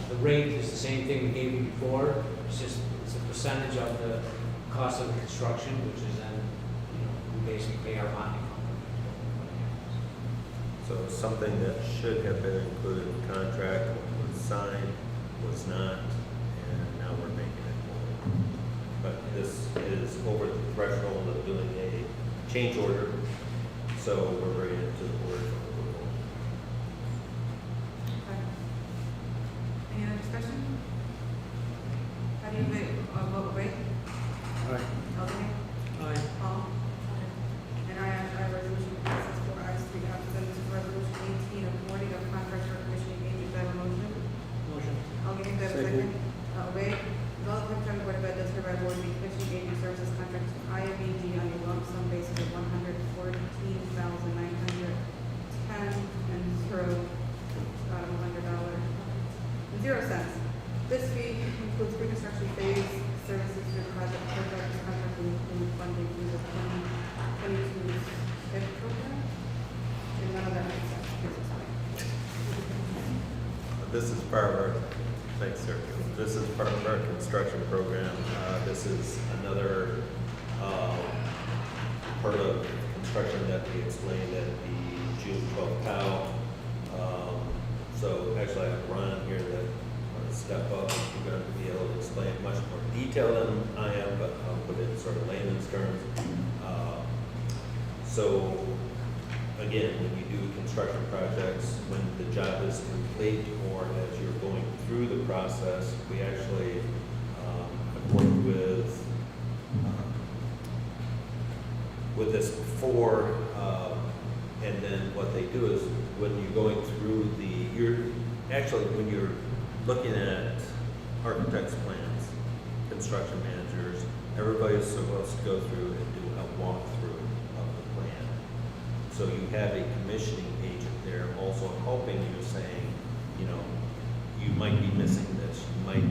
the rate is the same thing we gave you before. It's a percentage of the cost of the construction, which is then, we basically pay our bonding company. So something that should have been included in the contract was signed, was not, and now we're making it more. But this is over the threshold of doing a change order, so we're bringing it to the board for approval. Okay. Any other discussion? How do you vote, Ray? Alderman? Aye. Paul? And I resolution passes 4 ayes, 3 absent. This is resolution 18 awarding of contract for commissioning agent. Do I have a motion? Motion. Alderman, do I have a second? Ray? Develop Hamtramck Board of Ed does hereby award the commissioning agent services contract to IMED on a lump sum basis of $114,910 and $0. This fee includes pre-construction phase services for the project. This contract will include funding through the 2022 SIP program. And none of that makes sense. Please explain. This is part of our, thanks, sir. This is part of our construction program. This is another part of construction that we explained at the June 12th POW. So actually I have Ron here that step up. We're going to be able to explain much more detail than I am, but I'll put it in sort of layman's terms. So again, when you do construction projects, when the job is complete or as you're going through the process, we actually have worked with this before, and then what they do is when you're going through when you're looking at architect's plans, construction managers, everybody's supposed to go through and do a walkthrough of the plan. So you have a commissioning agent there also helping you, saying, you might be missing this, you might,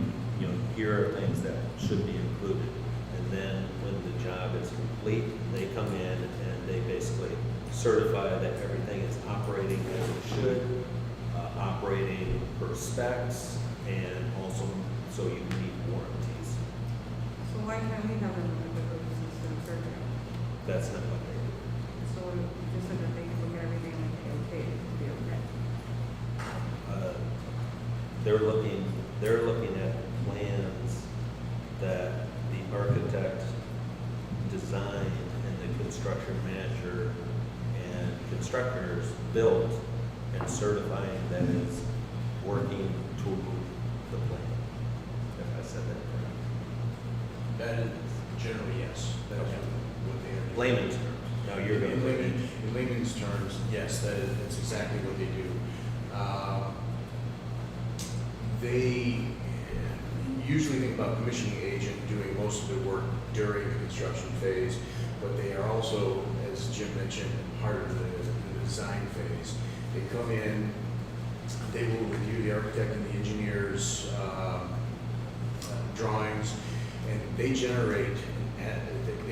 here are things that should be included. And then when the job is complete, they come in and they basically certify that everything is operating as it should, operating per specs, and also so you can meet warranties. So why can't we have a surgery? That's not what they do. So you just said that they can look at everything and say, okay, it will be okay. They're looking at plans that the architect designed and the construction manager and constructors built and certifying that it's working to the plan. If I said that correctly. That is generally, yes. That's what they are. Layman's terms. Now you're going to. In layman's terms, yes, that's exactly what they do. They usually think about commissioning agent doing most of the work during the construction phase, but they are also, as Jim mentioned, part of the design phase. They come in, they will review the architect and the engineer's drawings, and they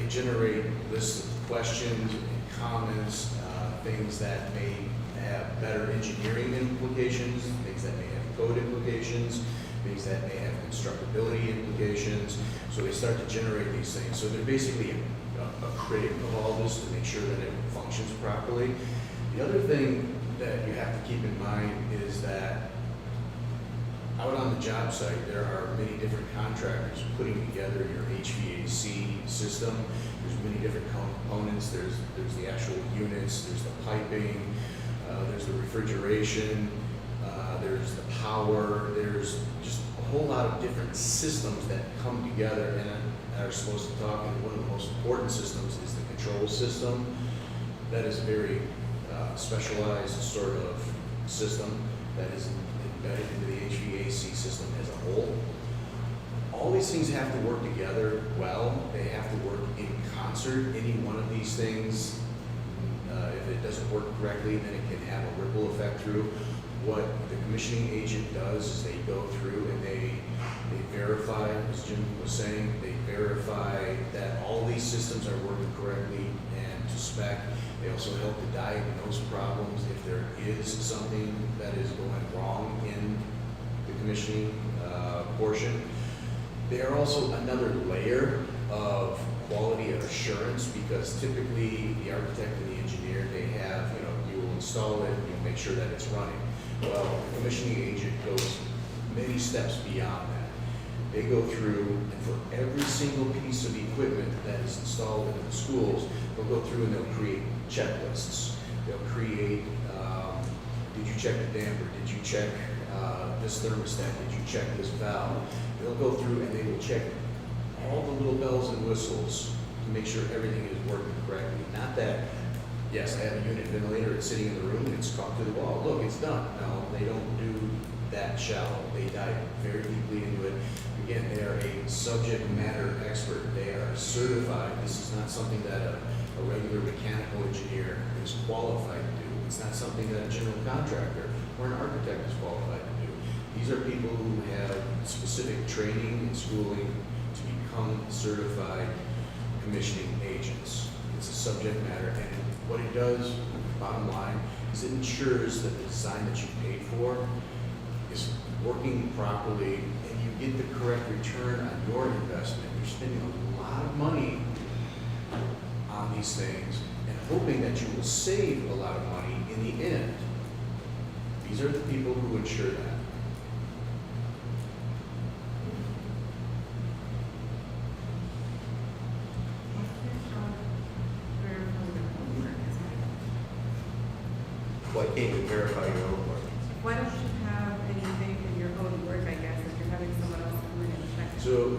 generate lists of questions and comments, things that may have better engineering implications, things that may have code implications, things that may have constructability implications. So they start to generate these things. So they're basically a critic of all this to make sure that it functions properly. The other thing that you have to keep in mind is that out on the job site, there are many different contractors putting together your HVAC system. There's many different components. There's the actual units, there's the piping, there's the refrigeration, there's the power, there's just a whole lot of different systems that come together and are supposed to talk. And one of the most important systems is the control system. That is a very specialized sort of system that is embedded into the HVAC system as a whole. All these things have to work together well. They have to work in concert. Any one of these things, if it doesn't work correctly, then it can have a ripple effect through. What the commissioning agent does is they go through and they verify, as Jim was saying, they verify that all these systems are working correctly and to spec. They also help to diagnose problems if there is something that is going wrong in the commissioning portion. They are also another layer of quality assurance because typically the architect and the engineer, they have, you will install it, you'll make sure that it's running. Well, the commissioning agent goes many steps beyond that. They go through, and for every single piece of equipment that is installed in the schools, they'll go through and they'll create checklists. They'll create, did you check the damper? Did you check this thermostat? Did you check this valve? They'll go through and they will check all the little bells and whistles to make sure everything is working correctly. Not that, yes, I have a unit ventilator, it's sitting in the room and it's caulked to the wall. Look, it's done. No, they don't do that shallow. They dive very deeply into it. Again, they are a subject matter expert. They are certified. This is not something that a regular mechanical engineer is qualified to do. It's not something that a general contractor or an architect is qualified to do. These are people who have specific training and schooling to become certified commissioning agents. It's a subject matter, and what it does, bottom line, is it ensures that the design that you paid for is working properly and you get the correct return on your investment. You're spending a lot of money on these things and hoping that you will save a lot of money in the end. These are the people who ensure that. Why can't you verify your own work? Why don't you have anything in your own work, I guess, if you're having someone else come in and check? So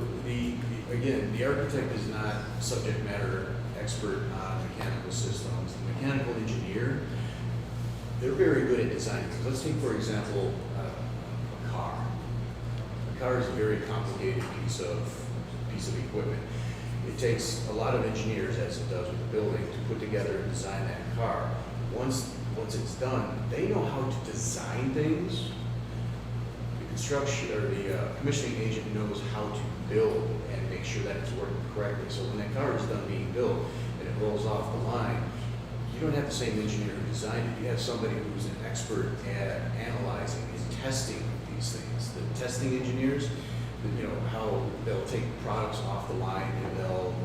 again, the architect is not subject matter expert on mechanical systems. The mechanical engineer, they're very good at designing things. Let's take, for example, a car. A car is a very complicated piece of equipment. It takes a lot of engineers, as it does with the building, to put together and design that car. Once it's done, they know how to design things. The construction or the commissioning agent knows how to build and make sure that it's working correctly. So when that car is done being built and it rolls off the line, you don't have the same engineer who designed it. You have somebody who's an expert at analyzing and testing these things. The testing engineers, how they'll take products off the line and they'll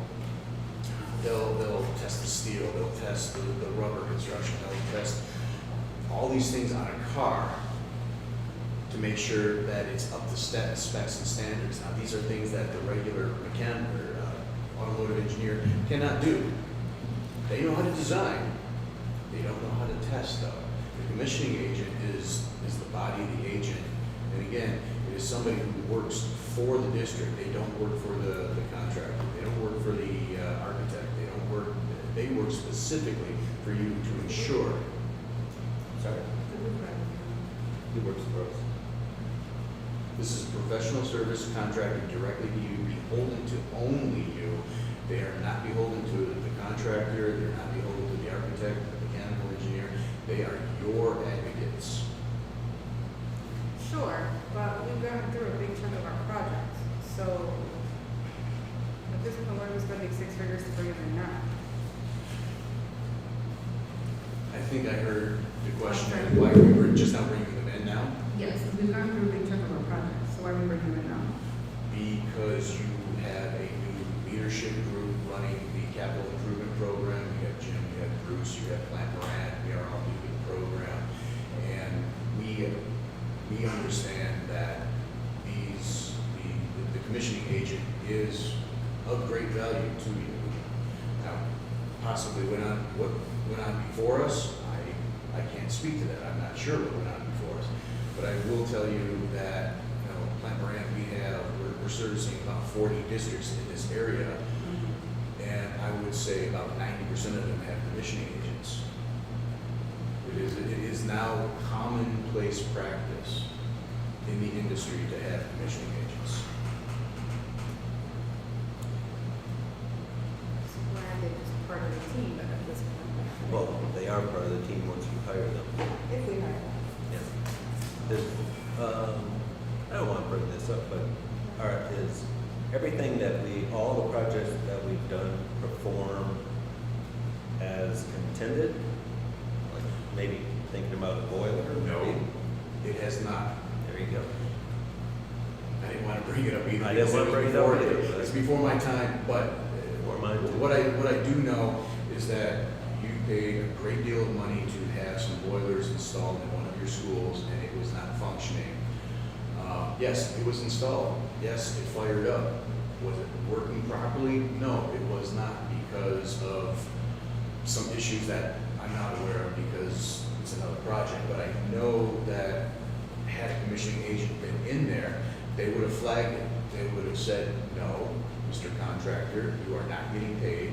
test the steel, they'll test the rubber construction, they'll test all these things on a car to make sure that it's up to specs and standards. Now, these are things that the regular mechanic or automotive engineer cannot do. They know how to design, they don't know how to test though. The commissioning agent is the body of the agent, and again, it is somebody who works for the district. They don't work for the contractor. They don't work for the architect. They work specifically for you to ensure. Sorry? Who works for us? This is a professional service contracted directly to you, beholden to only you. They are not beholden to the contractor. They're not beholden to the architect, the mechanical engineer. They are your advocates. Sure, but we've gone through a big chunk of our projects, so at this point, we're spending 6 figures to bring them in now. I think I heard the question of why we were just not bringing them in now. Yes, we've gone through a big chunk of our projects, so why we were doing now? Because you have a new leadership group running the capital improvement program. You have Jim, you have Bruce, you have Plant Moran, we are all new to the program. And we understand that the commissioning agent is of great value to you. Now, possibly what went on before us, I can't speak to that. I'm not sure what went on before us. But I will tell you that, Plant Moran, we're servicing about 40 districts in this area. And I would say about 90% of them have commissioning agents. It is now commonplace practice in the industry to have commissioning agents. So why are they just part of the team at this point? Well, they are part of the team once you hire them. If we hire them. Yeah. I don't want to bring this up, but is everything all the projects that we've done perform as intended? Like maybe thinking about a boiler? No, maybe? it has not. There you go. I didn't want to bring it up either. I didn't want to bring it up either, but- It's before my time, but Or mine too. what I do know is that you paid a great deal of money to have some boilers installed in one of your schools, and it was not functioning. Yes, it was installed. Yes, it fired up. Was it working properly? No, it was not, because of some issues that I'm not aware of because it's another project. But I know that had a commissioning agent been in there, they would have flagged it. They would have said, no, Mr. Contractor, you are not getting paid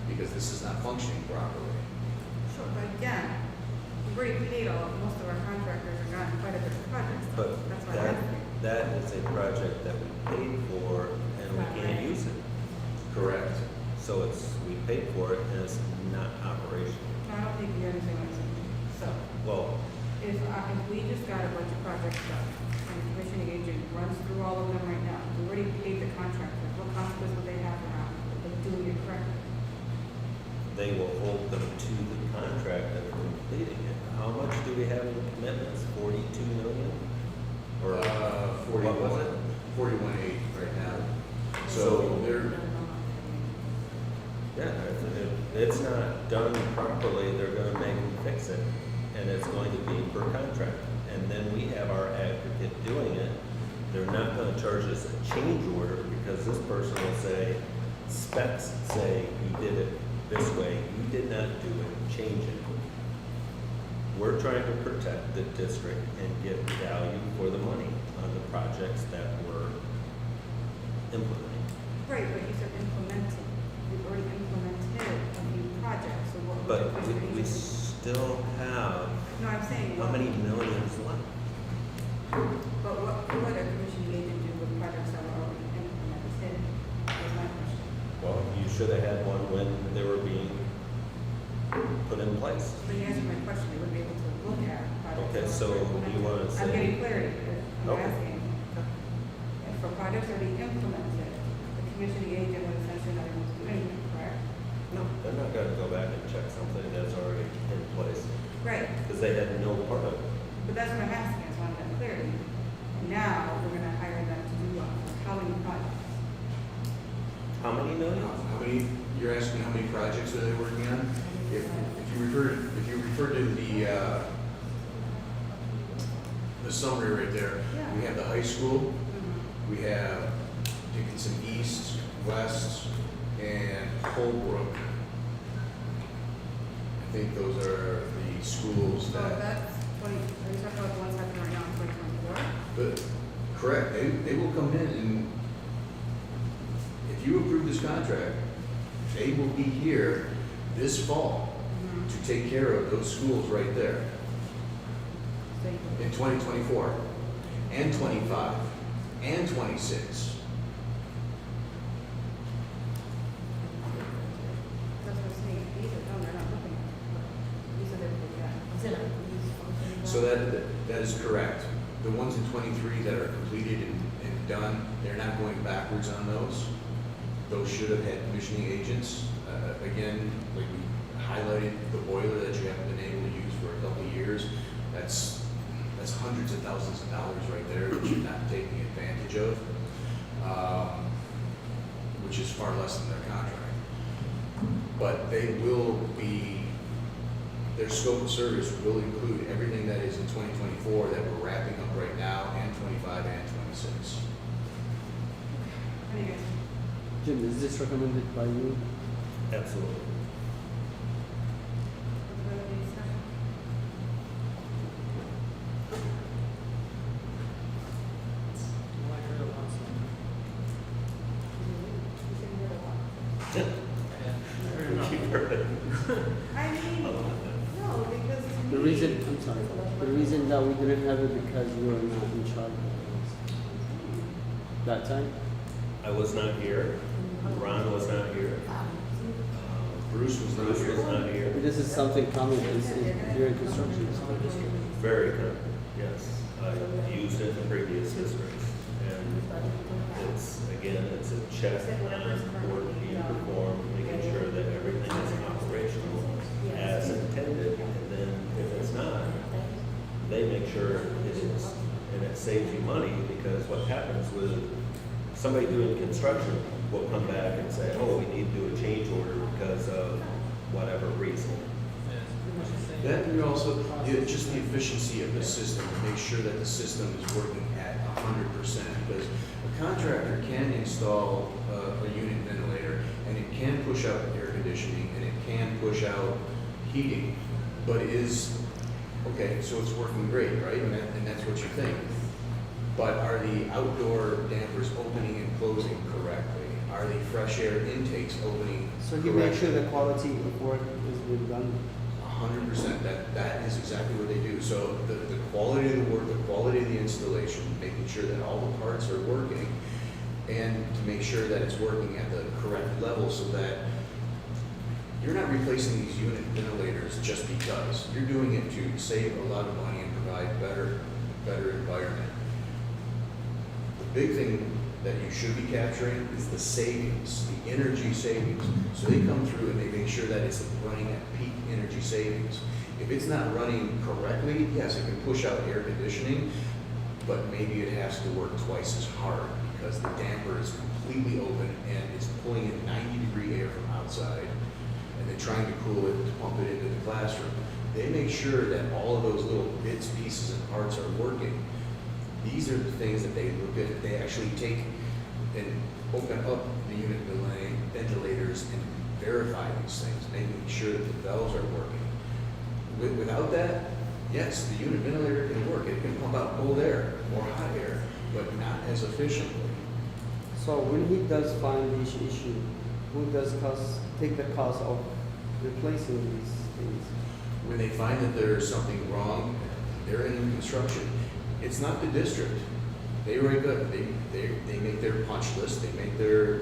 because this is not functioning properly. So, but again, we've already paid most of our contractors are gotten quite a bit of projects. But That's why I'm asking. that is a project that we paid for and we can't use it. Correct. So we paid for it and it's not operational. No, I don't think you understand what I'm saying. So, Well, if we just got a bunch of projects done, and the commissioning agent runs through all of them right now, we already paid the contractor, what consequence would they have around doing it correctly? they will hold them to the contract of completing it. How much do we have in commitments? 42 million? Or what was it? 41.8 right now. So they're, Yeah, if it's not done properly, they're gonna make them fix it, and it's going to be per contract. And then we have our advocate doing it. They're not gonna charge us a change order, because this person will say, specs say you did it this way, you did not do it, change it. We're trying to protect the district and get value for the money on the projects that we're implementing. Right, but you said implementing, we've already implemented a few projects, so what? But what we still have, No, I'm saying. how what- many millions left? But what would a commissioning agent do with projects that were already implemented, is my question. Well, you should have had one when they were being put in place. But you answered my question, they would be able to look at projects. Okay, so you wanna I'm say- getting clarity, I'm Okay. asking. If for projects already implemented, the commissioning agent would essentially not able to do anything, correct? No, they're not gonna go back and check something that's already in place, Right, because they had no part of it. but that's what I'm asking, I just wanted that clarity. And now, we're gonna hire them to do what, how many projects? How many millions? how many, you're asking how many projects are they working on? If you refer to the summary right there, we have the high school, we have Dickinson East, West, and Holbrook. I think those are the schools So that, that's 20, are you talking about the ones happening right now in 2024? but, correct, they will come in and if you approve this contract, they will be here this fall to take care of those schools right there So you- in 2024 and 25 and 26. That's what I'm saying, these are, no, they're not looking at, it. These are the, yeah. So that is correct. The ones in 23 that are completed and done, they're not going backwards on those. Those should have had commissioning agents. Again, like we highlighted, the boiler that you haven't been able to use for a couple of years, that's That's hundreds of thousands of dollars right there that you're not taking advantage of, which is far less than their contract. But they will be, their scope of service will include everything that is in 2024 that we're wrapping up right now, and 25 and 26. Very good. Jim, is this recommended by you? Absolutely. Any discussion? Well, I heard about some. Yeah, I heard enough. Keep her- I mean, no, because to The me- reason, I'm sorry, the reason that we didn't have it because you were not in charge that time? I was not here. Ron was not here. Bruce was not Bruce was here. not here. This is something common during construction. Very good, yes. I used it in previous districts. And it's, again, it's a check on work being performed, making sure that everything is operational as intended. And then if it's not, they make sure it is. And it saves you money, because what happens with somebody doing construction will come back and say, oh, we need to do a change order because of whatever reason. That and also, just the efficiency of the system, to make sure that the system is working at 100%. Because a contractor can install a unit ventilator, and it can push out air conditioning, and it can push out heating, but okay, so it's working great, right? And that's what you think. But are the outdoor dampers opening and closing correctly? Are the fresh air intakes opening So you make sure correctly? the quality of work is being done. 100%. That is exactly what they do. So the quality of the work, the quality of the installation, making sure that all the parts are working, and to make sure that it's working at the correct level, so that you're not replacing these unit ventilators just because. You're doing it to save a lot of money and provide better environment. The big thing that you should be capturing is the savings, the energy savings. So they come through and they make sure that it's running at peak energy savings. If it's not running correctly, yes, it can push out air conditioning, but maybe it has to work twice as hard because the damper is completely open and it's pulling in 90-degree air from outside, and then trying to cool it to pump it into the classroom. They make sure that all of those little bits, pieces, and parts are working. These are the things that they look at. They actually take and open up the unit ventilators and verify these things, making sure that the valves are working. Without that, yes, the unit ventilator can work. It can pump out cold air or hot air, but not as efficiently. So when he does find this issue, who does take the cost of replacing these things? When they find that there's something wrong, they're in construction. It's not the district. They write they make their punch list, they make their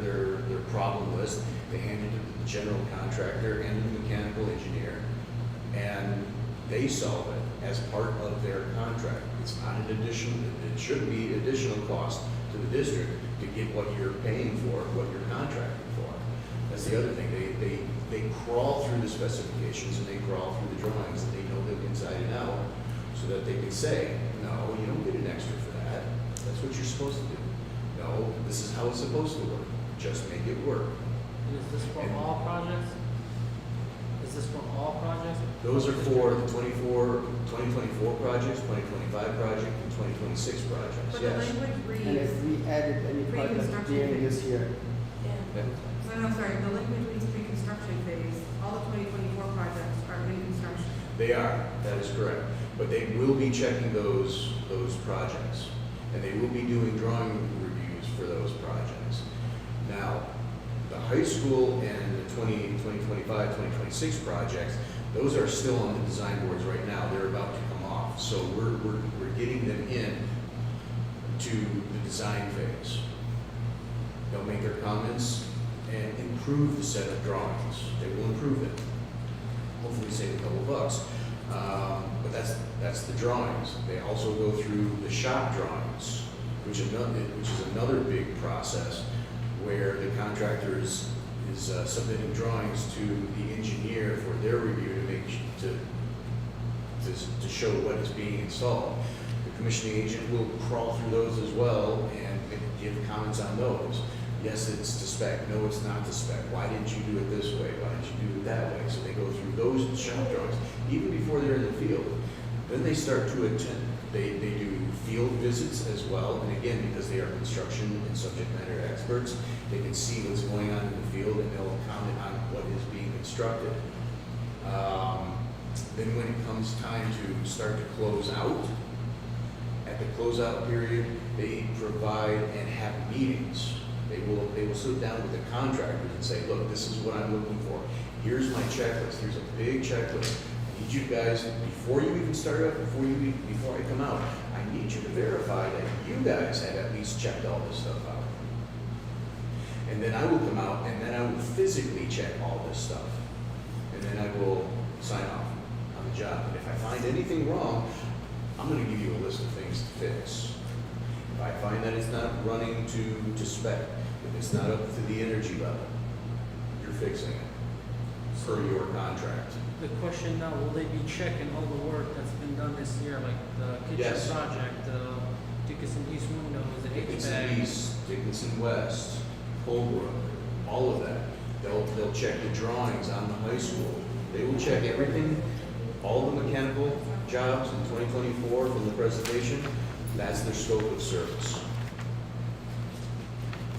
problem list, they hand it to the general contractor and the mechanical engineer, and they solve it as part of their contract. It's not an additional, it shouldn't be additional cost to the district to get what you're paying for, what you're contracting for. That's the other thing. They crawl through the specifications and they crawl through the drawings, and they know them inside and out, so that they can say, no, you don't get an extra for that. That's what you're supposed to do. No, this is how it's supposed to work. Just make it work. And is this for all projects? Is this for all projects? Those are for the 2024 projects, 2025 project, and 2026 projects, But the yes. language And reads, if we added any project Pre-construction during this phase. year, no, sorry, the language reads pre-construction phase. All the 2024 projects are in construction. They are, that is correct. But they will be checking those projects, and they will be doing drawing reviews for those projects. Now, the high school and the 2025, 2026 projects, those are still on the design boards right now. They're about to come off. So we're getting them in to the design phase. They'll make their comments and improve the set of drawings. They will improve it. Hopefully save a couple bucks. But that's the drawings. They also go through the shop drawings, which is another big process, where the contractor is submitting drawings to the engineer for their review to show what is being installed. commissioning agent will crawl through those as well and give comments on those. Yes, it's to spec. No, it's not to spec. Why didn't you do it this way? Why didn't you do it that way? So they go through those shop drawings even before they're in the field. Then they start to attend. They do field visits as well. And again, because they are construction and subject matter experts, they can see what's going on in the field and they'll comment on what is being constructed. Then when it comes time to start to close out, at the closeout period, they provide and have meetings. They will sit down with the contractors and say, look, this is what I'm looking for. Here's my checklist. Here's a big checklist. I need you guys, before you even start up, before I come out, I need you to verify that you guys have at least checked all this stuff out. And then I will come out and then I will physically check all this stuff. And then I will sign off on the job. And if I find anything wrong, I'm going to give you a list of things to fix. If I find that it's not running to spec, if it's not up to the energy level, you're fixing it per your contract. The question now, will they be checking all the work that's been done this year, like the kitchen Yes. project, Dickinson East windows, the Dickinson HVAC? East, Dickinson West, Colebrook, all of that. They'll check the drawings on the high school. They will check everything, all the mechanical jobs in 2024 from the presentation. That's their scope of service.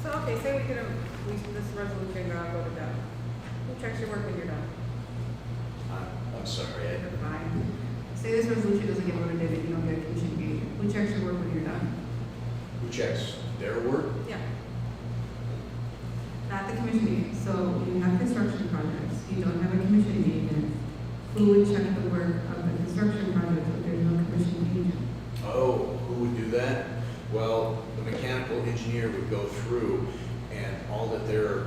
So, okay, say we get this resolution, go to done. Who checks your work when you're done? I'm sorry, Never mind. Say this resolution doesn't get voted in, and you don't get a commission meeting. Who checks your work when you're done? who checks their work? Yeah. Not the commission meeting. So you have construction projects, you don't have a commission agent. Who would check the work of the construction project if there's no commission agent? Oh, who would do that? Well, the mechanical engineer would go through and all that they're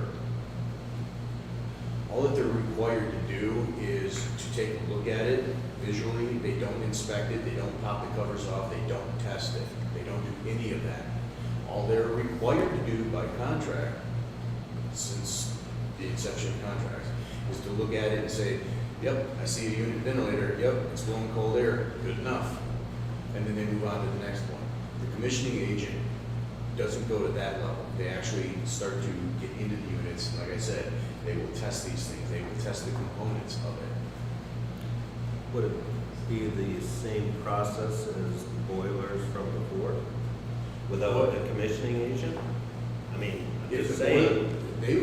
required to do is to take a look at it visually. They don't inspect it, they don't pop the covers off, they don't test it, they don't do any of that. All they're required to do by contract, since the inception of contracts, is to look at it and say, yep, I see a unit ventilator, yep, it's blowing cold air, good enough. And then they move on to the next one. The commissioning agent doesn't go to that level. They actually start to get into the units, and like I said, they will test these things, they will test the components of it. Would it be the same process as boilers from before, without a commissioning agent? I mean, I'm If just the saying. boiler- They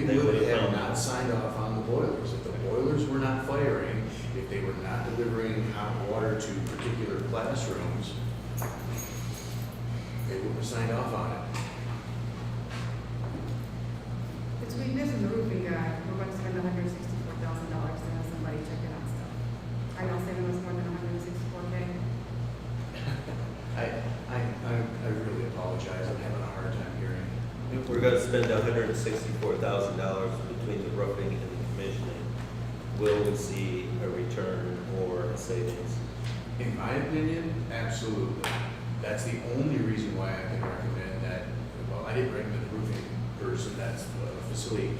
They would would've have found- not signed off on the boilers. If the boilers were not firing, if they were not delivering hot water to particular classrooms, they wouldn't have signed off on it. Between this and the roofing guy, we're going to spend $164,000 to have somebody check it out stuff. I don't say it was more than $164K. I really apologize. I'm having a hard time hearing. If we're gonna spend $164,000 between the roofing and the commissioning, will we see a return or a savings? In my opinion, absolutely. That's the only reason why I can recommend that. Well, I didn't recommend the roofing person, that's a facility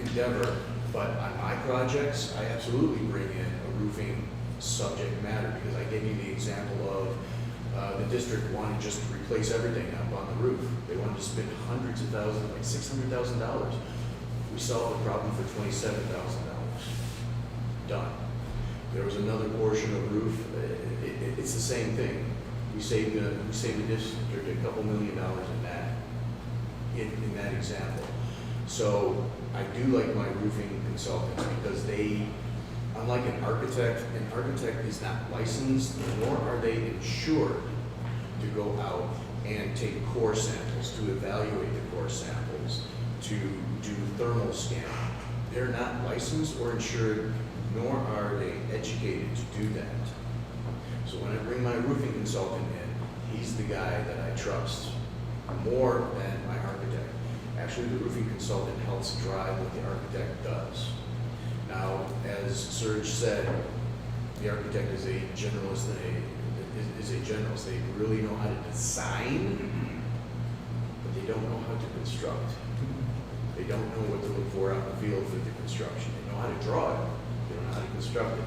endeavor. But on my projects, I absolutely bring in a roofing subject matter because I gave you the example of the district wanted just to replace everything up on the roof. They wanted to spend hundreds of thousands, like $600,000. We solved the problem for $27,000. Done. There was another portion of roof. It's the same thing. We saved the district a couple $1 million in that example. So I do like my roofing consultants because they, unlike an architect is not licensed, nor are they insured to go out and take core samples, to evaluate the core samples, to do thermal scanning. They're not licensed or insured, nor are they educated to do that. So when I bring my roofing consultant in, he's the guy that I trust more than my architect. Actually, the roofing consultant helps drive what the architect does. Now, as Serge said, the architect is a generalist. They really know how to design, but they don't know how to construct. They don't know what to look for out in the field for the construction. They know how to draw it, they don't know how to construct it.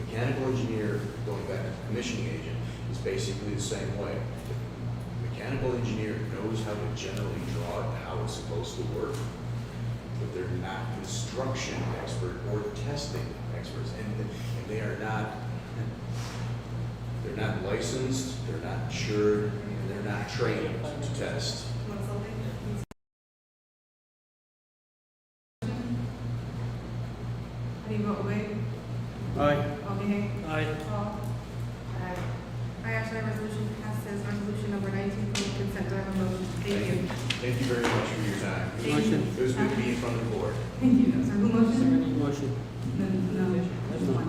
The Mechanical engineer, going back to the commissioning agent, is basically the same way. The mechanical engineer knows how to generally draw it, how it's supposed to work, but they're not construction expert or testing experts, and they are not, they're not licensed, they're not insured, and they're not trained to test. Want something? How do you vote, Wade? Aye. Okay. Aye. Paul? Aye. I actually, resolution passes, resolution number 19, for consent, do I have a motion? Thank you. Thank you very much for your time. Motion. It was good to be in front of the board. Thank you. So who motion? Motion. No, just one.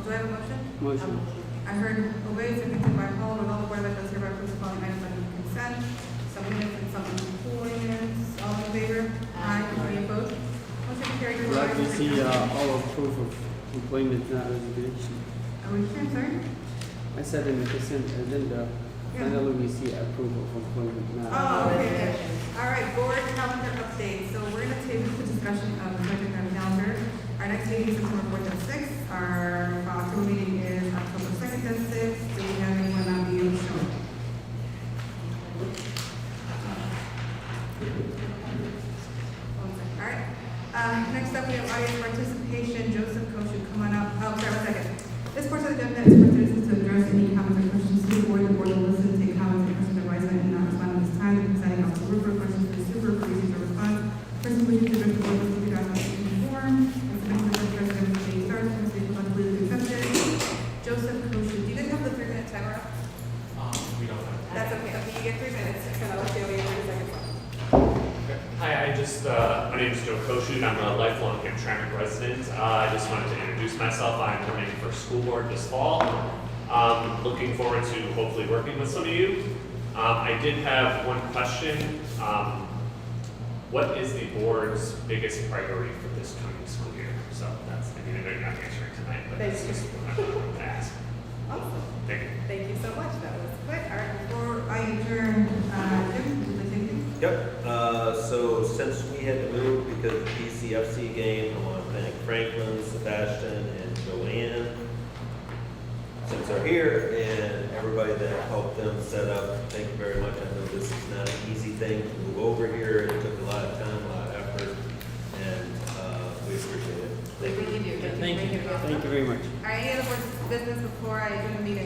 Do I have a motion? Motion. I heard Obey, seconded by Hall, with all the board of Ed does hereby approve the following items under consent. Some minutes and some employments. All in favor? Aye. Any opposed? Motion carried. I'd like to see our proof of employment resignation. Are we sure, sorry? I said in the consent agenda, finally we see approval of employment Oh, okay. All right, board calendar update. So we're gonna table the discussion of the budget and calendar. Our next meeting is September 4th and 6th. Our October meeting is October 2nd and 6th. Do we have anyone not be able to show? One second. All right. Next up, we have audience participation. Joseph Koshu, come on up. Oh, sorry, 1 second. This portion of the agenda is for citizens to address any comments or questions to the board. The board will listen, take comments and questions advisement, and not respond at this time. The presiding officer will refer questions to the super for easy to respond. Person wishing to address the board will be asked to speak in form. And submit to the president of the state starts, and the state will completely accepted. Joseph Koshu, do you guys have the 3-minute timer up? We don't have. That's okay. Okay, you get 3 minutes. And I'll let you wait 30 seconds left. Hi, my name is Joe Koshu. I'm a lifelong Hamtramck resident. I just wanted to introduce myself. I'm running for school board this fall. Looking forward to hopefully working with some of you. I did have one question. What is the board's biggest priority for this coming school year? So that's, I know you're not answering tonight, but that's just what I wanted to ask. Awesome. Thank you. Thank you so much. That was quick. All right, before I adjourn, Jim, would you say anything? Yep, so since we had to move because of the PCFC game, I want to thank Franklin, Sebastian, and Joanne. Since they're here, and everybody that helped them set up, thank you very much. I know this is not an easy thing to move over here. It took a lot of time, a lot of effort, and we appreciate it. We Thank you. really do. Thank you. Thank you. Thank you very much. All right, any other board business before I adjourn the meeting?